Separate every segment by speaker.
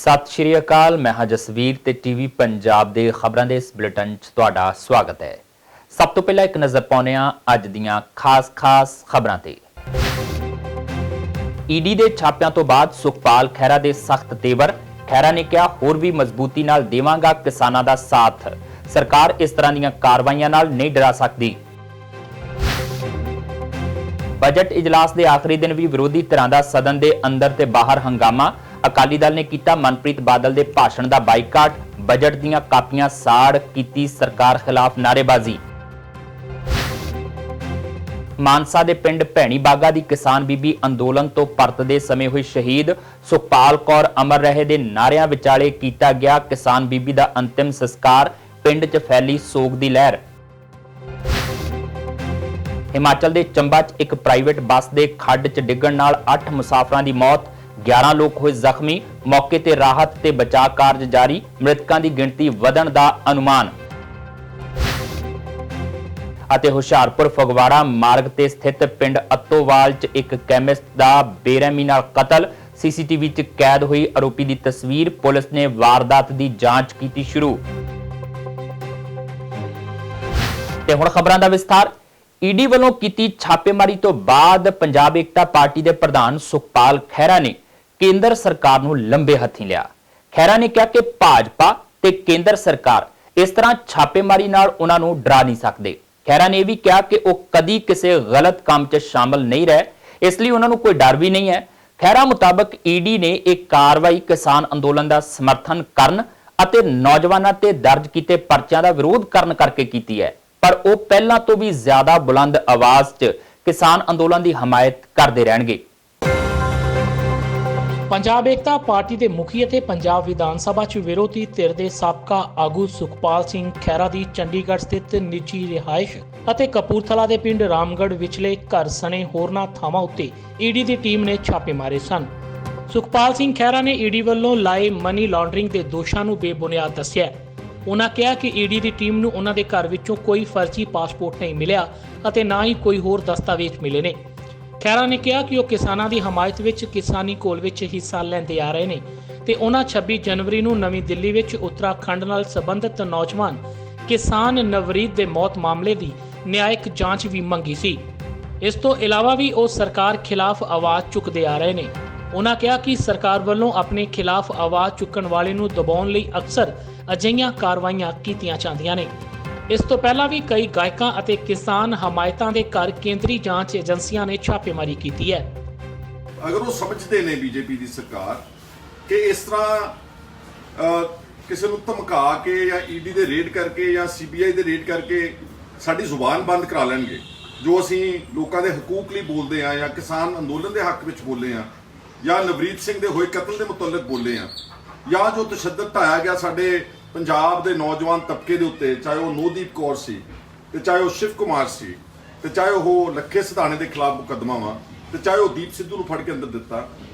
Speaker 1: ਸਤਿ ਸ਼੍ਰੀ ਅਕਾਲ। ਮੈਂ ਹਾਂ ਜਸਵੀਰ ਤੇ ਟੀਵੀ ਪੰਜਾਬ ਦੇ ਖਬਰਾਂ ਦੇ ਇਸ ਬੁਲੇਟਿਨ 'ਚ ਤੁਹਾਡਾ ਸਵਾਗਤ ਹੈ। ਸਭ ਤੋਂ ਪਹਿਲਾਂ ਇੱਕ ਨਜ਼ਰ ਪਾਉਂਦੇ ਹਾਂ ਅੱਜ ਦੀਆਂ ਖਾਸ ਖਬਰਾਂ ਤੇ। ਈਡੀ ਦੇ ਛਾਪਿਆਂ ਤੋਂ ਬਾਅਦ ਸੁਖਪਾਲ ਖਹਿਰਾ ਦੇ ਸਖਤ ਤੇਵਰ। ਖਹਿਰਾ ਨੇ ਕਿਹਾ ਹੋਰ ਵੀ ਮਜ਼ਬੂਤੀ ਨਾਲ ਦੇਵਾਂਗਾ ਕਿਸਾਨਾਂ ਦਾ ਸਾਥ। ਸਰਕਾਰ ਇਸ ਤਰ੍ਹਾਂ ਦੀਆਂ ਕਾਰਵਾਈਆਂ ਨਾਲ ਨਹੀਂ ਡਰਾ ਸਕਦੀ। ਬਜਟ ਇਜਲਾਸ ਦੇ ਆਖਰੀ ਦਿਨ ਵੀ ਵਿਰੋਧੀ ਧਿਰਾਂ ਦਾ ਸਦਨ ਦੇ ਅੰਦਰ ਤੇ ਬਾਹਰ ਹੰਗਾਮਾ। ਅਕਾਲੀ ਦਲ ਨੇ ਕੀਤਾ ਮਨਪ੍ਰੀਤ ਬਾਦਲ ਦੇ ਭਾਸ਼ਣ ਦਾ ਬਾਈਕਾਟ। ਬਜਟ ਦੀਆਂ ਕਾਪੀਆਂ ਸਾੜ ਕੀਤੀ ਸਰਕਾਰ ਖਿਲਾਫ ਨਾਅਰੇਬਾਜ਼ੀ। ਮਾਨਸਾ ਦੇ ਪਿੰਡ ਭੈਣੀ ਬਾਗਾ ਦੀ ਕਿਸਾਨ ਬੀਬੀ ਅੰਦੋਲਨ ਤੋਂ ਪਰਤਦੇ ਸਮੇਂ ਹੋਈ ਸ਼ਹੀਦ। ਸੁਖਪਾਲ ਕੌਰ ਅਮਰ ਰਹੇ ਦੇ ਨਾਅਰਿਆਂ ਵਿਚਾਲੇ ਕੀਤਾ ਗਿਆ ਕਿਸਾਨ ਬੀਬੀ ਦਾ ਅੰਤਿਮ ਸੰਸਕਾਰ। ਪਿੰਡ 'ਚ ਫੈਲੀ ਸੋਗ ਦੀ ਲਹਿਰ। ਹਿਮਾਚਲ ਦੇ ਚੰਬਾ 'ਚ ਇੱਕ ਪ੍ਰਾਈਵੇਟ ਬੱਸ ਦੇ ਖੱਡ 'ਚ ਡਿੱਗਣ ਨਾਲ 8 ਮੁਸਾਫਰਾਂ ਦੀ ਮੌਤ, 11 ਲੋਕ ਹੋਏ ਜ਼ਖਮੀ। ਮੌਕੇ ਤੇ ਰਾਹਤ ਤੇ ਬਚਾਅ ਕਾਰਜ ਜਾਰੀ। ਮ੍ਰਿਤਕਾਂ ਦੀ ਗਿਣਤੀ ਵਧਣ ਦਾ ਅਨੁਮਾਨ। ਅਤੇ ਹੁਸ਼ਿਆਰਪੁਰ ਫਗਵਾੜਾ ਮਾਰਗ ਤੇ ਸਥਿਤ ਪਿੰਡ ਅੱਤੋਵਾਲ 'ਚ ਇੱਕ ਕੈਮਿਸਟ ਦਾ ਬੇਰਹਿਮੀ ਨਾਲ ਕਤਲ। ਸੀਸੀਟੀਵੀ 'ਚ ਕੈਦ ਹੋਈ ਆਰੋਪੀ ਦੀ ਤਸਵੀਰ। ਪੁਲਿਸ ਨੇ ਵਾਰਦਾਤ ਦੀ ਜਾਂਚ ਕੀਤੀ ਸ਼ੁਰੂ। ਤੇ ਹੁਣ ਖਬਰਾਂ ਦਾ ਵਿਸਥਾਰ। ਈਡੀ ਵੱਲੋਂ ਕੀਤੀ ਛਾਪੇਮਾਰੀ ਤੋਂ ਬਾਅਦ ਪੰਜਾਬ ਏਕਤਾ ਪਾਰਟੀ ਦੇ ਪ੍ਰਧਾਨ ਸੁਖਪਾਲ ਖਹਿਰਾ ਨੇ ਕੇਂਦਰ ਸਰਕਾਰ ਨੂੰ ਲੰਬੇ ਹੱਥੀਂ ਲਿਆ। ਖਹਿਰਾ ਨੇ ਕਿਹਾ ਕਿ ਭਾਜਪਾ ਤੇ ਕੇਂਦਰ ਸਰਕਾਰ ਇਸ ਤਰ੍ਹਾਂ ਛਾਪੇਮਾਰੀ ਨਾਲ ਉਹਨਾਂ ਨੂੰ ਡਰਾ ਨਹੀਂ ਸਕਦੇ। ਖਹਿਰਾ ਨੇ ਇਹ ਵੀ ਕਿਹਾ ਕਿ ਉਹ ਕਦੀ ਕਿਸੇ ਗਲਤ ਕੰਮ 'ਚ ਸ਼ਾਮਲ ਨਹੀਂ ਰਹੇ, ਇਸ ਲਈ ਉਹਨਾਂ ਨੂੰ ਕੋਈ ਡਰ ਵੀ ਨਹੀਂ ਹੈ। ਖਹਿਰਾ ਮੁਤਾਬਕ ਈਡੀ ਨੇ ਇਹ ਕਾਰਵਾਈ ਕਿਸਾਨ ਅੰਦੋਲਨ ਦਾ ਸਮਰਥਨ ਕਰਨ ਅਤੇ ਨੌਜਵਾਨਾਂ ਤੇ ਦਰਜ ਕੀਤੇ ਪਰਚਿਆਂ ਦਾ ਵਿਰੋਧ ਕਰਨ ਕਰਕੇ ਕੀਤੀ ਹੈ, ਪਰ ਉਹ ਪਹਿਲਾਂ ਤੋਂ ਵੀ ਜ਼ਿਆਦਾ ਬੁਲੰਦ ਆਵਾਜ਼ 'ਚ ਕਿਸਾਨ ਅੰਦੋਲਨ ਦੀ ਹਮਾਇਤ ਕਰਦੇ ਰਹਿਣਗੇ।
Speaker 2: ਪੰਜਾਬ ਏਕਤਾ ਪਾਰਟੀ ਦੇ ਮੁਖੀ ਅਤੇ ਪੰਜਾਬ ਵਿਧਾਨ ਸਭਾ 'ਚ ਵਿਰੋਧੀ ਧਿਰ ਦੇ ਸਾਬਕਾ ਆਗੂ ਸੁਖਪਾਲ ਸਿੰਘ ਖਹਿਰਾ ਦੀ ਚੰਡੀਗੜ੍ਹ ਸਥਿਤ ਨਿੱਜੀ ਰਿਹਾਇਸ਼ ਅਤੇ ਕਪੂਰਥਲਾ ਦੇ ਪਿੰਡ ਰਾਮਗੜ੍ਹ ਵਿਚਲੇ ਘਰ ਸਣੇ ਹੋਰਨਾਂ ਥਾਵਾਂ ਉੱਤੇ ਈਡੀ ਦੀ ਟੀਮ ਨੇ ਛਾਪੇ ਮਾਰੇ ਸਨ। ਸੁਖਪਾਲ ਸਿੰਘ ਖਹਿਰਾ ਨੇ ਈਡੀ ਵੱਲੋਂ ਲਾਏ ਮਨੀ ਲਾਂਡਰਿੰਗ ਦੇ ਦੋਸ਼ਾਂ ਨੂੰ ਬੇਬੁਨਿਆਦ ਦੱਸਿਆ। ਉਨ੍ਹਾਂ ਕਿਹਾ ਕਿ ਈਡੀ ਦੀ ਟੀਮ ਨੂੰ ਉਨ੍ਹਾਂ ਦੇ ਘਰ ਵਿੱਚੋਂ ਕੋਈ ਫਰਜ਼ੀ ਪਾਸਪੋਰਟ ਨਹੀਂ ਮਿਲਿਆ ਅਤੇ ਨਾ ਹੀ ਕੋਈ ਹੋਰ ਦਸਤਾਵੇਜ਼ ਮਿਲੇ ਨੇ। ਖਹਿਰਾ ਨੇ ਕਿਹਾ ਕਿ ਉਹ ਕਿਸਾਨਾਂ ਦੀ ਹਮਾਇਤ ਵਿੱਚ ਕਿਸਾਨੀ ਘੋਲ ਵਿੱਚ ਹਿੱਸਾ ਲੈਂਦੇ ਆ ਰਹੇ ਨੇ ਤੇ ਉਹਨਾਂ 26 ਜਨਵਰੀ ਨੂੰ ਨਵੀਂ ਦਿੱਲੀ ਵਿੱਚ ਉੱਤਰਾਖੰਡ ਨਾਲ ਸੰਬੰਧਿਤ ਨੌਜਵਾਨ ਕਿਸਾਨ ਨਵਰੀਤ ਦੇ ਮੌਤ ਮਾਮਲੇ ਦੀ ਨਿਆਇਕ ਜਾਂਚ ਵੀ ਮੰਗੀ ਸੀ। ਇਸ ਤੋਂ ਇਲਾਵਾ ਵੀ ਉਹ ਸਰਕਾਰ ਖਿਲਾਫ ਆਵਾਜ਼ ਚੁੱਕਦੇ ਆ ਰਹੇ ਨੇ। ਉਨ੍ਹਾਂ ਕਿਹਾ ਕਿ ਸਰਕਾਰ ਵੱਲੋਂ ਆਪਣੇ ਖਿਲਾਫ ਆਵਾਜ਼ ਚੁੱਕਣ ਵਾਲੇ ਨੂੰ ਦਬਾਉਣ ਲਈ ਅਕਸਰ ਅਜਿਹੀਆਂ ਕਾਰਵਾਈਆਂ ਕੀਤੀਆਂ ਜਾਂਦੀਆਂ ਨੇ। ਇਸ ਤੋਂ ਪਹਿਲਾਂ ਵੀ ਕਈ ਗਾਇਕਾਂ ਅਤੇ ਕਿਸਾਨ ਹਮਾਇਤਾਂ ਦੇ ਘਰ ਕੇਂਦਰੀ ਜਾਂਚ ਏਜੰਸੀਆਂ ਨੇ ਛਾਪੇਮਾਰੀ ਕੀਤੀ ਹੈ।
Speaker 3: ਅਗਰ ਉਹ ਸਮਝਦੇ ਨੇ ਬੀਜੇਪੀ ਦੀ ਸਰਕਾਰ ਕਿ ਇਸ ਤਰ੍ਹਾਂ ਕਿਸੇ ਨੂੰ ਧਮਕਾ ਕੇ ਜਾਂ ਈਡੀ ਦੇ ਰੇਡ ਕਰਕੇ ਜਾਂ ਸੀਬੀਆਈ ਦੇ ਰੇਡ ਕਰਕੇ ਸਾਡੀ ਜ਼ੁਬਾਨ ਬੰਦ ਕਰਾ ਲੈਣਗੇ, ਜੋ ਅਸੀਂ ਲੋਕਾਂ ਦੇ ਹਕੂਕ ਲਈ ਬੋਲਦੇ ਆ ਜਾਂ ਕਿਸਾਨ ਅੰਦੋਲਨ ਦੇ ਹੱਕ ਵਿੱਚ ਬੋਲੇ ਆ ਜਾਂ ਨਵਰੀਤ ਸਿੰਘ ਦੇ ਹੋਏ ਕਤਲ ਦੇ ਮੁਤਲਕ ਬੋਲੇ ਆ ਜਾਂ ਜੋ ਤਸ਼ੱਦਦ ਢਾਇਆ ਗਿਆ ਸਾਡੇ ਪੰਜਾਬ ਦੇ ਨੌਜਵਾਨ ਤਬਕੇ ਦੇ ਉੱਤੇ, ਚਾਹੇ ਉਹ ਨੋਦੀਪ ਕੌਰ ਸੀ ਤੇ ਚਾਹੇ ਉਹ ਸ਼ਿਵ ਕੁਮਾਰ ਸੀ ਤੇ ਚਾਹੇ ਉਹ ਲੱਖੇ ਸਿਧਾਣੇ ਦੇ ਖਿਲਾਫ ਮੁਕੱਦਮਾ ਵਾ ਤੇ ਚਾਹੇ ਉਹ ਦੀਪ ਸਿੱਧੂ ਨੂੰ ਫੜ ਕੇ ਅੰਦਰ ਦਿੱਤਾ,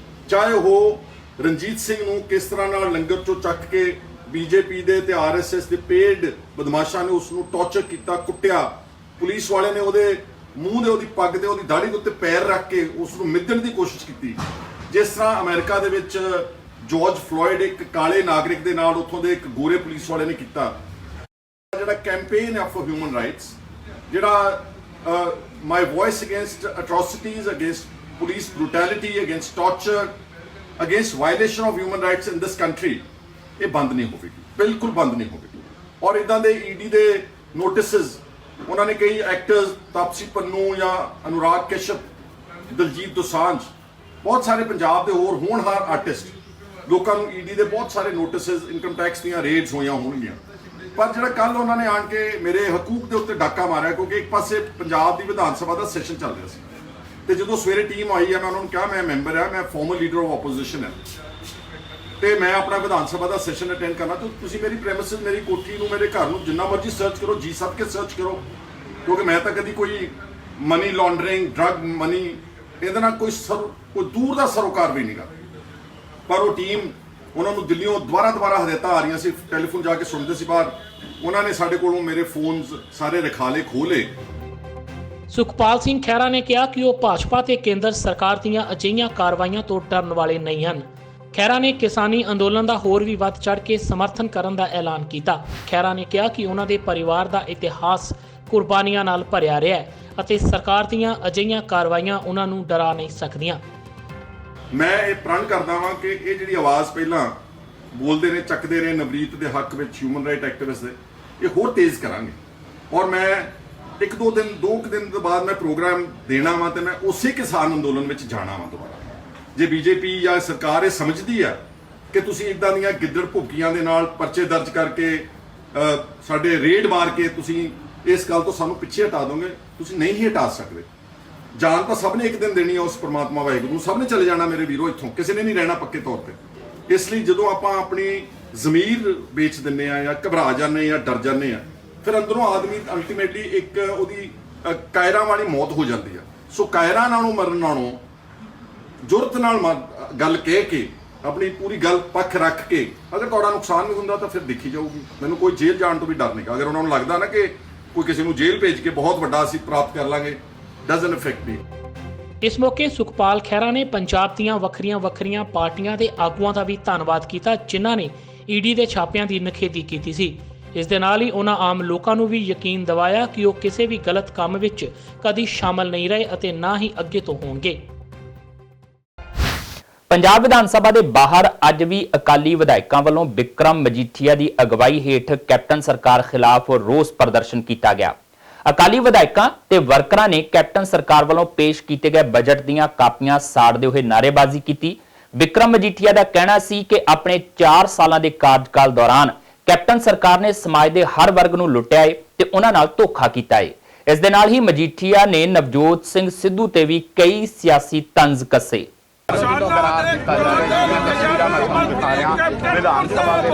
Speaker 3: ਚਾਹੇ ਉਹ ਰਣਜੀਤ ਸਿੰਘ ਨੂੰ ਕਿਸ ਤਰ੍ਹਾਂ ਨਾਲ ਲੰਗਰ ਚੋਂ ਚੱਕ ਕੇ ਬੀਜੇਪੀ ਦੇ ਤੇ ਆਰਐਸਐਸ ਦੇ ਪੇਡ ਬਦਮਾਸ਼ਾਂ ਨੇ ਉਸ ਨੂੰ ਟੌਰਚਰ ਕੀਤਾ, ਕੁੱਟਿਆ। ਪੁਲਿਸ ਵਾਲੇ ਨੇ ਉਹਦੇ ਮੂੰਹ ਦੇ, ਉਹਦੀ ਪੱਗ ਤੇ, ਉਹਦੀ ਦਾੜੀ ਦੇ ਉੱਤੇ ਪੈਰ ਰੱਖ ਕੇ ਉਸ ਨੂੰ ਮਿੱਧਣ ਦੀ ਕੋਸ਼ਿਸ਼ ਕੀਤੀ। ਜਿਸ ਤਰ੍ਹਾਂ ਅਮਰੀਕਾ ਦੇ ਵਿੱਚ ਜਾਰਜ ਫਲੋਇਡ ਇੱਕ ਕਾਲੇ ਨਾਗਰਿਕ ਦੇ ਨਾਲ ਉੱਥੋਂ ਦੇ ਇੱਕ ਗੋਰੇ ਪੁਲਿਸ ਵਾਲੇ ਨੇ ਕੀਤਾ। ਜਿਹੜਾ ਕੈਂਪੇਨ ਹੈ ਫॉर ਹਿਊਮਨ ਰਾਈਟਸ, ਜਿਹੜਾ my voice against atrocities, against police brutality, against torture, against violation of human rights in this country, ਇਹ ਬੰਦ ਨਹੀਂ ਹੋਵੇਗੀ, ਬਿਲਕੁਲ ਬੰਦ ਨਹੀਂ ਹੋਵੇਗੀ। ਔਰ ਇਦਾਂ ਦੇ ਈਡੀ ਦੇ ਨੋਟਿਸਸ ਉਹਨਾਂ ਨੇ ਕਈ ਐਕਟਰਸ, ਤਾਪਸੀ ਪੰਨੂ ਜਾਂ ਅਨੁਰਾਗ ਕਸ਼ਯਪ, ਦਲਜੀਤ ਦੋਸਾਂਝ, ਬਹੁਤ ਸਾਰੇ ਪੰਜਾਬ ਦੇ ਹੋਰ ਹੋਣਹਾਰ ਆਰਟਿਸਟ, ਲੋਕਾਂ ਨੂੰ ਈਡੀ ਦੇ ਬਹੁਤ ਸਾਰੇ ਨੋਟਿਸਸ, ਇਨਕਮ ਟੈਕਸ ਦੀਆਂ ਰੇਡਸ ਹੋਈਆਂ ਹੋਣਗੀਆਂ। ਪਰ ਜਿਹੜਾ ਕੱਲ ਉਹਨਾਂ ਨੇ ਆਣ ਕੇ ਮੇਰੇ ਹਕੂਕ ਦੇ ਉੱਤੇ ਡਾਕਾ ਮਾਰਿਆ, ਕਿਉਂਕਿ ਇੱਕ ਪਾਸੇ ਪੰਜਾਬ ਦੀ ਵਿਧਾਨ ਸਭਾ ਦਾ ਸੈਸ਼ਨ ਚੱਲ ਰਿਹਾ ਸੀ ਤੇ ਜਦੋਂ ਸਵੇਰੇ ਟੀਮ ਆਈ ਹੈ, ਮੈਂ ਉਹਨਾਂ ਨੂੰ ਕਿਹਾ ਮੈਂ ਮੈਂਬਰ ਆ, ਮੈਂ ਫਾਰਮਰ ਲੀਡਰ ਆਫ ਆਪੋਜੀਸ਼ਨ ਹੈ ਤੇ ਮੈਂ ਆਪਣਾ ਵਿਧਾਨ ਸਭਾ ਦਾ ਸੈਸ਼ਨ ਅਟੈਂਡ ਕਰਨਾ, ਤਾਂ ਤੁਸੀਂ ਮੇਰੀ ਪ੍ਰੈਮਿਸਿਸ, ਮੇਰੀ ਕੋਠੀ ਨੂੰ, ਮੇਰੇ ਘਰ ਨੂੰ ਜਿੰਨਾ ਮਰਜ਼ੀ ਸਰਚ ਕਰੋ, ਜੀ ਸੱਦ ਕੇ ਸਰਚ ਕਰੋ, ਕਿਉਂਕਿ ਮੈਂ ਤਾਂ ਕਦੀ ਕੋਈ ਮਨੀ ਲਾਂਡਰਿੰਗ, ਡਰੱਗ ਮਨੀ, ਇਹਦੇ ਨਾਲ ਕੋਈ ਦੂਰ ਦਾ ਸਰੋਕਾਰ ਵੀ ਨਹੀਂਗਾ। ਪਰ ਉਹ ਟੀਮ, ਉਹਨਾਂ ਨੂੰ ਦਿੱਲੀੋਂ ਦੁਬਾਰਾ ਹਦਾਇਤਾਂ ਆ ਰਹੀਆਂ ਸੀ, ਟੈਲੀਫੋਨ ਜਾ ਕੇ ਸੁਣਦੇ ਸੀ ਬਾਹਰ, ਉਹਨਾਂ ਨੇ ਸਾਡੇ ਕੋਲੋਂ ਮੇਰੇ ਫੋਨਸ ਸਾਰੇ ਰਖਾਲੇ ਖੋਲੇ।
Speaker 2: ਸੁਖਪਾਲ ਸਿੰਘ ਖਹਿਰਾ ਨੇ ਕਿਹਾ ਕਿ ਉਹ ਭਾਜਪਾ ਤੇ ਕੇਂਦਰ ਸਰਕਾਰ ਦੀਆਂ ਅਜਿਹੀਆਂ ਕਾਰਵਾਈਆਂ ਤੋਂ ਡਰਨ ਵਾਲੇ ਨਹੀਂ ਹਨ। ਖਹਿਰਾ ਨੇ ਕਿਸਾਨੀ ਅੰਦੋਲਨ ਦਾ ਹੋਰ ਵੀ ਵੱਧ ਚੜ੍ਹ ਕੇ ਸਮਰਥਨ ਕਰਨ ਦਾ ਐਲਾਨ ਕੀਤਾ। ਖਹਿਰਾ ਨੇ ਕਿਹਾ ਕਿ ਉਹਨਾਂ ਦੇ ਪਰਿਵਾਰ ਦਾ ਇਤਿਹਾਸ ਕੁਰਬਾਨੀਆਂ ਨਾਲ ਭਰਿਆ ਰਿਹਾ ਹੈ ਅਤੇ ਸਰਕਾਰ ਦੀਆਂ ਅਜਿਹੀਆਂ ਕਾਰਵਾਈਆਂ ਉਹਨਾਂ ਨੂੰ ਡਰਾ ਨਹੀਂ ਸਕਦੀਆਂ।
Speaker 3: ਮੈਂ ਇਹ ਪ੍ਰਣ ਕਰਦਾ ਵਾਂ ਕਿ ਇਹ ਜਿਹੜੀ ਆਵਾਜ਼ ਪਹਿਲਾਂ ਬੋਲਦੇ ਨੇ, ਚੱਕਦੇ ਰਹੇ ਨਵਰੀਤ ਦੇ ਹੱਕ ਵਿੱਚ, ਹਿਊਮਨ ਰਾਈਟ ਐਕਟਿਵਿਸਟ ਦੇ, ਇਹ ਹੋਰ ਤੇਜ਼ ਕਰਾਂਗੇ। ਔਰ ਮੈਂ ਦੋ ਕੁ ਦਿਨ ਤੋਂ ਬਾਅਦ ਮੈਂ ਪ੍ਰੋਗਰਾਮ ਦੇਣਾ ਵਾ ਤੇ ਮੈਂ ਉਸੇ ਕਿਸਾਨ ਅੰਦੋਲਨ ਵਿੱਚ ਜਾਣਾ ਵਾ ਦੁਬਾਰਾ। ਜੇ ਬੀਜੇਪੀ ਜਾਂ ਸਰਕਾਰ ਇਹ ਸਮਝਦੀ ਆ ਕਿ ਤੁਸੀਂ ਇਦਾਂ ਦੀਆਂ ਗਿੱਦੜ ਭੁੱਕੀਆਂ ਦੇ ਨਾਲ ਪਰਚੇ ਦਰਜ ਕਰਕੇ ਸਾਡੇ ਰੇਡ ਮਾਰ ਕੇ ਤੁਸੀਂ ਇਸ ਗੱਲ ਤੋਂ ਸਾਨੂੰ ਪਿੱਛੇ ਹਟਾ ਦੋਗੇ, ਤੁਸੀਂ ਨਹੀਂ ਹੀ ਹਟਾ ਸਕਦੇ। ਜਾਨ ਤਾਂ ਸਭ ਨੇ ਇੱਕ ਦਿਨ ਦੇਣੀ ਆ ਉਸ ਪ੍ਰਮਾਤਮਾ ਵਾਹਿਗੁਰੂ ਨੂੰ, ਸਭ ਨੇ ਚਲੇ ਜਾਣਾ ਮੇਰੇ ਵੀਰੋ ਇੱਥੋਂ, ਕਿਸੇ ਨੇ ਨਹੀਂ ਰਹਿਣਾ ਪੱਕੇ ਤੌਰ ਤੇ। ਇਸ ਲਈ ਜਦੋਂ ਆਪਾਂ ਆਪਣੀ ਜ਼ਮੀਰ ਵੇਚ ਦਿੰਨੇ ਆ ਜਾਂ ਘਬਰਾ ਜਾਂਦੇ ਆ, ਡਰ ਜਾਂਦੇ ਆ, ਫਿਰ ਅੰਦਰੋਂ ਆਦਮੀ ਅਲਟੀਮੇਟਲੀ ਇੱਕ ਉਹਦੀ ਕਾਇਰਾਂ ਵਾਲੀ ਮੌਤ ਹੋ ਜਾਂਦੀ ਆ। ਸੋ ਕਾਇਰਾਂ ਨਾਲੋਂ ਮਰਨ ਨਾਲੋਂ ਜੁਰਤ ਨਾਲ ਗੱਲ ਕਹਿ ਕੇ, ਆਪਣੀ ਪੂਰੀ ਗੱਲ ਪੱਖ ਰੱਖ ਕੇ, ਅਗਰ ਤੁਹਾਡਾ ਨੁਕਸਾਨ ਵੀ ਹੁੰਦਾ ਤਾਂ ਫਿਰ ਦੇਖੀ ਜਾਊਗੀ। ਮੈਨੂੰ ਕੋਈ ਜੇਲ੍ਹ ਜਾਣ ਤੋਂ ਵੀ ਡਰ ਨਹੀਂ। ਅਗਰ ਉਹਨਾਂ ਨੂੰ ਲੱਗਦਾ ਨਾ ਕਿ ਕੋਈ ਕਿਸੇ ਨੂੰ ਜੇਲ੍ਹ ਭੇਜ ਕੇ ਬਹੁਤ ਵੱਡਾ ਅਸੀਂ ਪ੍ਰਾਪਤ ਕਰ ਲਾਂਗੇ, ਡਜ਼ਨਟ ਇਫੈਕਟ ਮੀ।
Speaker 2: ਇਸ ਮੌਕੇ ਸੁਖਪਾਲ ਖਹਿਰਾ ਨੇ ਪੰਜਾਬ ਦੀਆਂ ਵੱਖਰੀਆਂ ਪਾਰਟੀਆਂ ਦੇ ਆਗੂਆਂ ਦਾ ਵੀ ਧੰਨਵਾਦ ਕੀਤਾ, ਜਿਨ੍ਹਾਂ ਨੇ ਈਡੀ ਦੇ ਛਾਪਿਆਂ ਦੀ ਨਿਖੇਧੀ ਕੀਤੀ ਸੀ। ਇਸ ਦੇ ਨਾਲ ਹੀ ਉਹਨਾਂ ਆਮ ਲੋਕਾਂ ਨੂੰ ਵੀ ਯਕੀਨ ਦਿਵਾਇਆ ਕਿ ਉਹ ਕਿਸੇ ਵੀ ਗਲਤ ਕੰਮ ਵਿੱਚ ਕਦੀ ਸ਼ਾਮਲ ਨਹੀਂ ਰਹੇ ਅਤੇ ਨਾ ਹੀ ਅੱਗੇ ਤੋਂ ਹੋਣਗੇ।
Speaker 1: ਪੰਜਾਬ ਵਿਧਾਨ ਸਭਾ ਦੇ ਬਾਹਰ ਅੱਜ ਵੀ ਅਕਾਲੀ ਵਿਧਾਇਕਾਂ ਵੱਲੋਂ ਬਿਕਰਮ ਮਜੀਠੀਆ ਦੀ ਅਗਵਾਈ ਹੇਠ ਕੈਪਟਨ ਸਰਕਾਰ ਖਿਲਾਫ ਰੋਸ ਪ੍ਰਦਰਸ਼ਨ ਕੀਤਾ ਗਿਆ। ਅਕਾਲੀ ਵਿਧਾਇਕਾਂ ਤੇ ਵਰਕਰਾਂ ਨੇ ਕੈਪਟਨ ਸਰਕਾਰ ਵੱਲੋਂ ਪੇਸ਼ ਕੀਤੇ ਗਏ ਬਜਟ ਦੀਆਂ ਕਾਪੀਆਂ ਸਾੜਦੇ ਹੋਏ ਨਾਅਰੇਬਾਜ਼ੀ ਕੀਤੀ। ਬਿਕਰਮ ਮਜੀਠੀਆ ਦਾ ਕਹਿਣਾ ਸੀ ਕਿ ਆਪਣੇ 4 ਸਾਲਾਂ ਦੇ ਕਾਰਜਕਾਲ ਦੌਰਾਨ ਕੈਪਟਨ ਸਰਕਾਰ ਨੇ ਸਮਾਜ ਦੇ ਹਰ ਵਰਗ ਨੂੰ ਲੁੱਟਿਆ ਹੈ ਤੇ ਉਹਨਾਂ ਨਾਲ ਧੋਖਾ ਕੀਤਾ ਹੈ। ਇਸ ਦੇ ਨਾਲ ਹੀ ਮਜੀਠੀਆ ਨੇ ਨਵਜੋਤ ਸਿੰਘ ਸਿੱਧੂ ਤੇ ਵੀ ਕਈ ਸਿਆਸੀ ਤੰਜ਼ ਕੱਸੇ।
Speaker 4: ਵਿਧਾਨ ਸਭਾ ਦੇ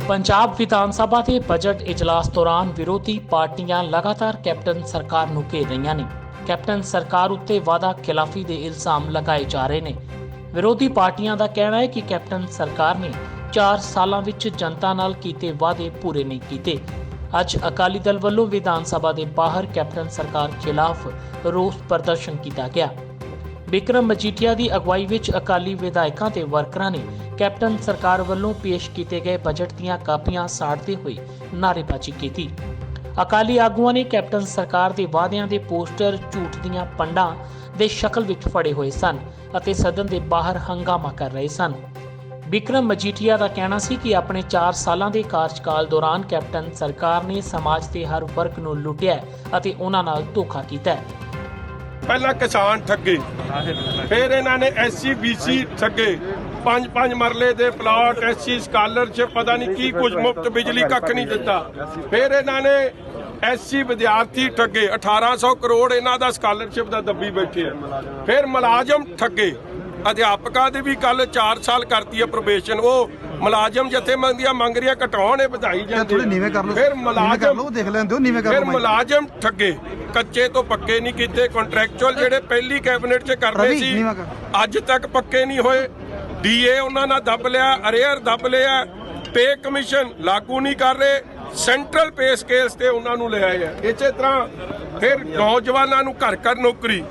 Speaker 2: ਪੰਜਾਬ ਵਿਧਾਨ ਸਭਾ ਦੇ ਬਜਟ ਇਜਲਾਸ ਦੌਰਾਨ ਵਿਰੋਧੀ ਪਾਰਟੀਆਂ ਲਗਾਤਾਰ ਕੈਪਟਨ ਸਰਕਾਰ ਨੂੰ ਘੇਰ ਰਹੀਆਂ ਨੇ। ਕੈਪਟਨ ਸਰਕਾਰ ਉੱਤੇ ਵਾਅਦਾ ਖਿਲਾਫੀ ਦੇ ਇਲਜ਼ਾਮ ਲਗਾਏ ਜਾ ਰਹੇ ਨੇ। ਵਿਰੋਧੀ ਪਾਰਟੀਆਂ ਦਾ ਕਹਿਣਾ ਹੈ ਕਿ ਕੈਪਟਨ ਸਰਕਾਰ ਨੇ 4 ਸਾਲਾਂ ਵਿੱਚ ਜਨਤਾ ਨਾਲ ਕੀਤੇ ਵਾਅਦੇ ਪੂਰੇ ਨਹੀਂ ਕੀਤੇ। ਅੱਜ ਅਕਾਲੀ ਦਲ ਵੱਲੋਂ ਵਿਧਾਨ ਸਭਾ ਦੇ ਬਾਹਰ ਕੈਪਟਨ ਸਰਕਾਰ ਖਿਲਾਫ ਰੋਸ ਪ੍ਰਦਰਸ਼ਨ ਕੀਤਾ ਗਿਆ। ਬਿਕਰਮ ਮਜੀਠੀਆ ਦੀ ਅਗਵਾਈ ਵਿੱਚ ਅਕਾਲੀ ਵਿਧਾਇਕਾਂ ਤੇ ਵਰਕਰਾਂ ਨੇ ਕੈਪਟਨ ਸਰਕਾਰ ਵੱਲੋਂ ਪੇਸ਼ ਕੀਤੇ ਗਏ ਬਜਟ ਦੀਆਂ ਕਾਪੀਆਂ ਸਾੜਦੇ ਹੋਏ ਨਾਅਰੇਬਾਜ਼ੀ ਕੀਤੀ। ਅਕਾਲੀ ਆਗੂਆਂ ਨੇ ਕੈਪਟਨ ਸਰਕਾਰ ਦੇ ਵਾਅਦਿਆਂ ਦੇ ਪੋਸਟਰ ਝੂਠ ਦੀਆਂ ਪੰਡਾਂ ਦੇ ਸ਼ਕਲ ਵਿੱਚ ਫੜੇ ਹੋਏ ਸਨ ਅਤੇ ਸਦਨ ਦੇ ਬਾਹਰ ਹੰਗਾਮਾ ਕਰ ਰਹੇ ਸਨ। ਬਿਕਰਮ ਮਜੀਠੀਆ ਦਾ ਕਹਿਣਾ ਸੀ ਕਿ ਆਪਣੇ 4 ਸਾਲਾਂ ਦੇ ਕਾਰਜਕਾਲ ਦੌਰਾਨ ਕੈਪਟਨ ਸਰਕਾਰ ਨੇ ਸਮਾਜ ਦੇ ਹਰ ਵਰਗ ਨੂੰ ਲੁੱਟਿਆ ਅਤੇ ਉਹਨਾਂ ਨਾਲ ਧੋਖਾ ਕੀਤਾ ਹੈ।
Speaker 5: ਪਹਿਲਾਂ ਕਿਸਾਨ ਠੱਗੇ, ਫਿਰ ਇਹਨਾਂ ਨੇ ਐਸਸੀ ਬੀਸੀ ਠੱਗੇ, 5-5 ਮਰਲੇ ਦੇ ਪਲਾਟ, ਐਸਸੀ ਸਕਾਲਰਸ਼ਿਪ, ਪਤਾ ਨਹੀਂ ਕੀ ਕੁਝ, ਮੁਫਤ ਬਿਜਲੀ ਕੱਖ ਨਹੀਂ ਦਿੱਤਾ। ਫਿਰ ਇਹਨਾਂ ਨੇ ਐਸਸੀ ਵਿਦਿਆਰਥੀ ਠੱਗੇ, 1800 ਕਰੋੜ ਇਹਨਾਂ ਦਾ ਸਕਾਲਰਸ਼ਿਪ ਦਾ ਦੱਬੀ ਬੈਠੇ ਆ। ਫਿਰ ਮੁਲਾਜ਼ਮ ਠੱਗੇ, ਅਧਿਆਪਕਾਂ ਦੇ ਵੀ ਕੱਲ 4 ਸਾਲ ਕਰਤੀ ਹੈ ਪ੍ਰੋਬੇਸ਼ਨ। ਉਹ ਮੁਲਾਜ਼ਮ ਜਥੇਬੰਦੀਆਂ ਮੰਗ ਰਹੀਆਂ ਘਟਾਉਣ, ਇਹ ਵਧਾਈ ਜਾਂਦੇ। ਫਿਰ ਮੁਲਾਜ਼ਮ ਠੱਗੇ, ਕੱਚੇ ਤੋਂ ਪੱਕੇ ਨਹੀਂ ਕੀਤੇ। ਕੰਟਰੈਕਚੁਅਲ ਜਿਹੜੇ ਪਹਿਲੀ ਕੈਬਨਿਟ 'ਚ ਕਰਦੇ ਸੀ ਅੱਜ ਤੱਕ ਪੱਕੇ ਨਹੀਂ ਹੋਏ। ਡੀਏ ਉਹਨਾਂ ਨਾਲ ਦੱਬ ਲਿਆ, ਅਰੇਅਰ ਦੱਬ ਲਿਆ, ਪੇ ਕਮਿਸ਼ਨ ਲਾਗੂ ਨਹੀਂ ਕਰ ਰਹੇ, ਸੈਂਟਰਲ ਪੇ ਸਕੇਲਸ ਤੇ ਉਹਨਾਂ ਨੂੰ ਲਿਆਏ ਆ। ਇਸੇ ਤਰ੍ਹਾਂ ਫਿਰ ਨੌਜਵਾਨਾਂ ਨੂੰ ਘਰ ਘਰ ਨੌਕਰੀ,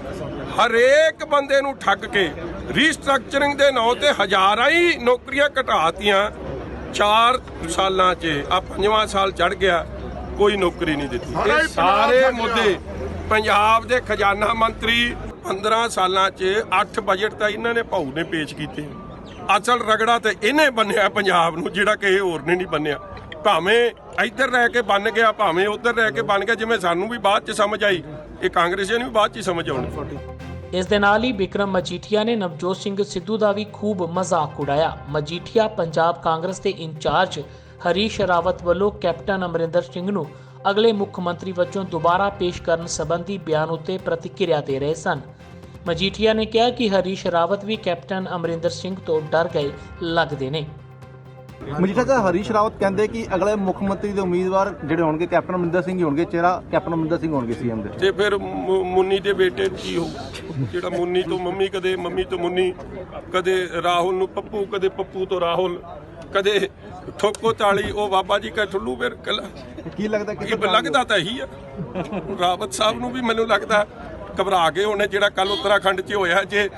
Speaker 5: ਹਰੇਕ ਬੰਦੇ ਨੂੰ ਠੱਗ ਕੇ ਰੀਸਟਰਕਚਰਿੰਗ ਦੇ ਨਾਂ ਤੇ ਹਜ਼ਾਰਾਂ ਹੀ ਨੌਕਰੀਆਂ ਘਟਾਤੀਆਂ 4 ਸਾਲਾਂ 'ਚ। ਆ 5ਵਾਂ ਸਾਲ ਚੜ ਗਿਆ, ਕੋਈ ਨੌਕਰੀ ਨਹੀਂ ਦਿੱਤੀ। ਇਹ ਸਾਰੇ ਮੁੱਦੇ ਪੰਜਾਬ ਦੇ ਖਜ਼ਾਨਾ ਮੰਤਰੀ 15 ਸਾਲਾਂ 'ਚ 8 ਬਜਟ ਤਾਂ ਇਹਨਾਂ ਨੇ ਭਾਊ ਨੇ ਪੇਸ਼ ਕੀਤੇ। ਅਸਲ ਰਗੜਾ ਤੇ ਇਹਨੇ ਬੰਨਿਆ ਪੰਜਾਬ ਨੂੰ, ਜਿਹੜਾ ਕਿ ਹੋਰ ਨੇ ਨਹੀਂ ਬੰਨਿਆ। ਭਾਵੇਂ ਇੱਧਰ ਰਹਿ ਕੇ ਬਣ ਗਿਆ, ਭਾਵੇਂ ਉੱਧਰ ਰਹਿ ਕੇ ਬਣ ਗਿਆ। ਜਿਵੇਂ ਸਾਨੂੰ ਵੀ ਬਾਅਦ 'ਚ ਸਮਝ ਆਈ, ਇਹ ਕਾਂਗਰਸੀਆਂ ਨੂੰ ਵੀ ਬਾਅਦ 'ਚ ਸਮਝ ਆਉਣੀ।
Speaker 2: ਇਸ ਦੇ ਨਾਲ ਹੀ ਬਿਕਰਮ ਮਜੀਠੀਆ ਨੇ ਨਵਜੋਤ ਸਿੰਘ ਸਿੱਧੂ ਦਾ ਵੀ ਖੂਬ ਮਜ਼ਾਕ ਉਡਾਇਆ। ਮਜੀਠੀਆ ਪੰਜਾਬ ਕਾਂਗਰਸ ਦੇ ਇੰਚਾਰਜ ਹਰੀਸ਼ ਰਾਵਤ ਵੱਲੋਂ ਕੈਪਟਨ ਅਮਰਿੰਦਰ ਸਿੰਘ ਨੂੰ ਅਗਲੇ ਮੁੱਖ ਮੰਤਰੀ ਵਜੋਂ ਦੁਬਾਰਾ ਪੇਸ਼ ਕਰਨ ਸੰਬੰਧੀ ਬਿਆਨ ਉੱਤੇ ਪ੍ਰਤੀਕਿਰਿਆ ਦੇ ਰਹੇ ਸਨ। ਮਜੀਠੀਆ ਨੇ ਕਿਹਾ ਕਿ ਹਰੀਸ਼ ਰਾਵਤ ਵੀ ਕੈਪਟਨ ਅਮਰਿੰਦਰ ਸਿੰਘ ਤੋਂ ਡਰ ਗਏ ਲੱਗਦੇ ਨੇ।
Speaker 4: ਮਜੀਠੀਆ ਦਾ ਹਰੀਸ਼ ਰਾਵਤ ਕਹਿੰਦੇ ਕਿ ਅਗਲੇ ਮੁੱਖ ਮੰਤਰੀ ਦੇ ਉਮੀਦਵਾਰ ਜਿਹੜੇ ਹੋਣਗੇ ਕੈਪਟਨ ਅਮਰਿੰਦਰ ਸਿੰਘ ਹੀ ਹੋਣਗੇ, ਚਿਹਰਾ ਕੈਪਟਨ ਅਮਰਿੰਦਰ ਸਿੰਘ ਹੋਣਗੇ ਸੀਐਮ ਦੇ।
Speaker 5: ਤੇ ਫਿਰ ਮੁੰਨੀ ਦੇ ਬੇਟੇ ਕੀ ਹੋ, ਜਿਹੜਾ ਮੁੰਨੀ ਤੋਂ ਮੰਮੀ, ਕਦੇ ਮੰਮੀ ਤੋਂ ਮੁੰਨੀ, ਕਦੇ ਰਾਹੁਲ ਨੂੰ ਪੱਪੂ, ਕਦੇ ਪੱਪੂ ਤੋਂ ਰਾਹੁਲ, ਕਦੇ ਠੋਕੋ ਤਾਲੀ, ਉਹ ਬਾਬਾ ਜੀ ਕਾ ਠੁੱਲੂ। ਫਿਰ ਕੀ ਲੱਗਦਾ ਤਾਂ ਇਹੀ ਆ ਰਾਵਤ ਸਾਹਿਬ ਨੂੰ ਵੀ। ਮੈਨੂੰ ਲੱਗਦਾ ਘਬਰਾ ਗਏ ਉਹਨੇ ਜਿਹੜਾ ਕੱਲ ਉੱਤਰਾਖੰਡ 'ਚ ਹੋਇਆ। ਜੇ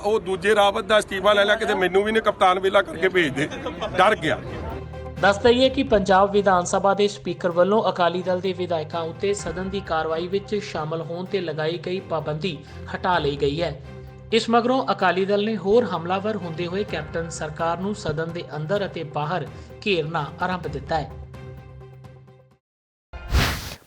Speaker 5: ਉਹ ਦੂਜੇ ਰਾਵਤ ਦਾ ਅਸਤੀਫਾ ਲੈ ਲਿਆ, ਕਿਤੇ ਮੈਨੂੰ ਵੀ ਨੇ ਕਪਤਾਨ ਵੇਲਾ ਕਰਕੇ ਭੇਜ ਦੇ, ਡਰ ਗਿਆ।
Speaker 2: ਦੱਸ ਦਈਏ ਕਿ ਪੰਜਾਬ ਵਿਧਾਨ ਸਭਾ ਦੇ ਸਪੀਕਰ ਵੱਲੋਂ ਅਕਾਲੀ ਦਲ ਦੇ ਵਿਧਾਇਕਾਂ ਉੱਤੇ ਸਦਨ ਦੀ ਕਾਰਵਾਈ ਵਿੱਚ ਸ਼ਾਮਲ ਹੋਣ ਤੇ ਲਗਾਈ ਗਈ ਪਾਬੰਦੀ ਹਟਾ ਲਈ ਗਈ ਹੈ। ਇਸ ਮਗਰੋਂ ਅਕਾਲੀ ਦਲ ਨੇ ਹੋਰ ਹਮਲਾਵਰ ਹੁੰਦੇ ਹੋਏ ਕੈਪਟਨ ਸਰਕਾਰ ਨੂੰ ਸਦਨ ਦੇ ਅੰਦਰ ਅਤੇ ਬਾਹਰ ਘੇਰਨਾ ਆਰੰਭ ਦਿੱਤਾ ਹੈ।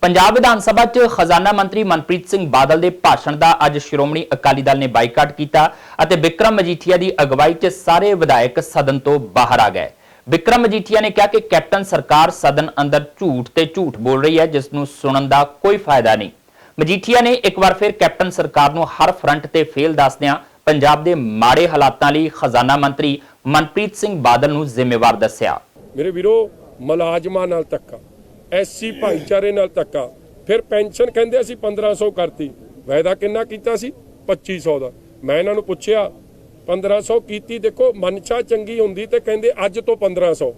Speaker 1: ਪੰਜਾਬ ਵਿਧਾਨ ਸਭਾ 'ਚ ਖਜ਼ਾਨਾ ਮੰਤਰੀ ਮਨਪ੍ਰੀਤ ਸਿੰਘ ਬਾਦਲ ਦੇ ਭਾਸ਼ਣ ਦਾ ਅੱਜ ਸ਼੍ਰੋਮਣੀ ਅਕਾਲੀ ਦਲ ਨੇ ਬਾਈਕਾਟ ਕੀਤਾ ਅਤੇ ਵਿਕਰਮ ਮਜੀਠੀਆ ਦੀ ਅਗਵਾਈ 'ਚ ਸਾਰੇ ਵਿਧਾਇਕ ਸਦਨ ਤੋਂ ਬਾਹਰ ਆ ਗਏ। ਵਿਕਰਮ ਮਜੀਠੀਆ ਨੇ ਕਿਹਾ ਕਿ ਕੈਪਟਨ ਸਰਕਾਰ ਸਦਨ ਅੰਦਰ ਝੂਠ ਤੇ ਝੂਠ ਬੋਲ ਰਹੀ ਹੈ, ਜਿਸ ਨੂੰ ਸੁਣਨ ਦਾ ਕੋਈ ਫਾਇਦਾ ਨਹੀਂ। ਮਜੀਠੀਆ ਨੇ ਇੱਕ ਵਾਰ ਫਿਰ ਕੈਪਟਨ ਸਰਕਾਰ ਨੂੰ ਹਰ ਫਰੰਟ ਤੇ ਫੇਲ ਦੱਸਦਿਆਂ ਪੰਜਾਬ ਦੇ ਮਾੜੇ ਹਾਲਾਤਾਂ ਲਈ ਖਜ਼ਾਨਾ ਮੰਤਰੀ ਮਨਪ੍ਰੀਤ ਸਿੰਘ ਬਾਦਲ ਨੂੰ ਜ਼ਿੰਮੇਵਾਰ ਦੱਸਿਆ।
Speaker 5: ਮੇਰੇ ਵੀਰੋ, ਮੁਲਾਜ਼ਮਾਂ ਨਾਲ ਧੱਕਾ, ਐਸਸੀ ਭਾਈਚਾਰੇ ਨਾਲ ਧੱਕਾ, ਫਿਰ ਪੈਨਸ਼ਨ ਕਹਿੰਦੇ ਅਸੀਂ 1500 ਕਰਤੀ, ਵਾਅਦਾ ਕਿੰਨਾ ਕੀਤਾ ਸੀ 2500 ਦਾ। ਮੈਂ ਇਹਨਾਂ ਨੂੰ ਪੁੱਛਿਆ 1500 ਕੀਤੀ, ਦੇਖੋ ਮਨਸ਼ਾ ਚੰਗੀ ਹੁੰਦੀ ਤੇ ਕਹਿੰਦੇ ਅੱਜ ਤੋਂ 1500,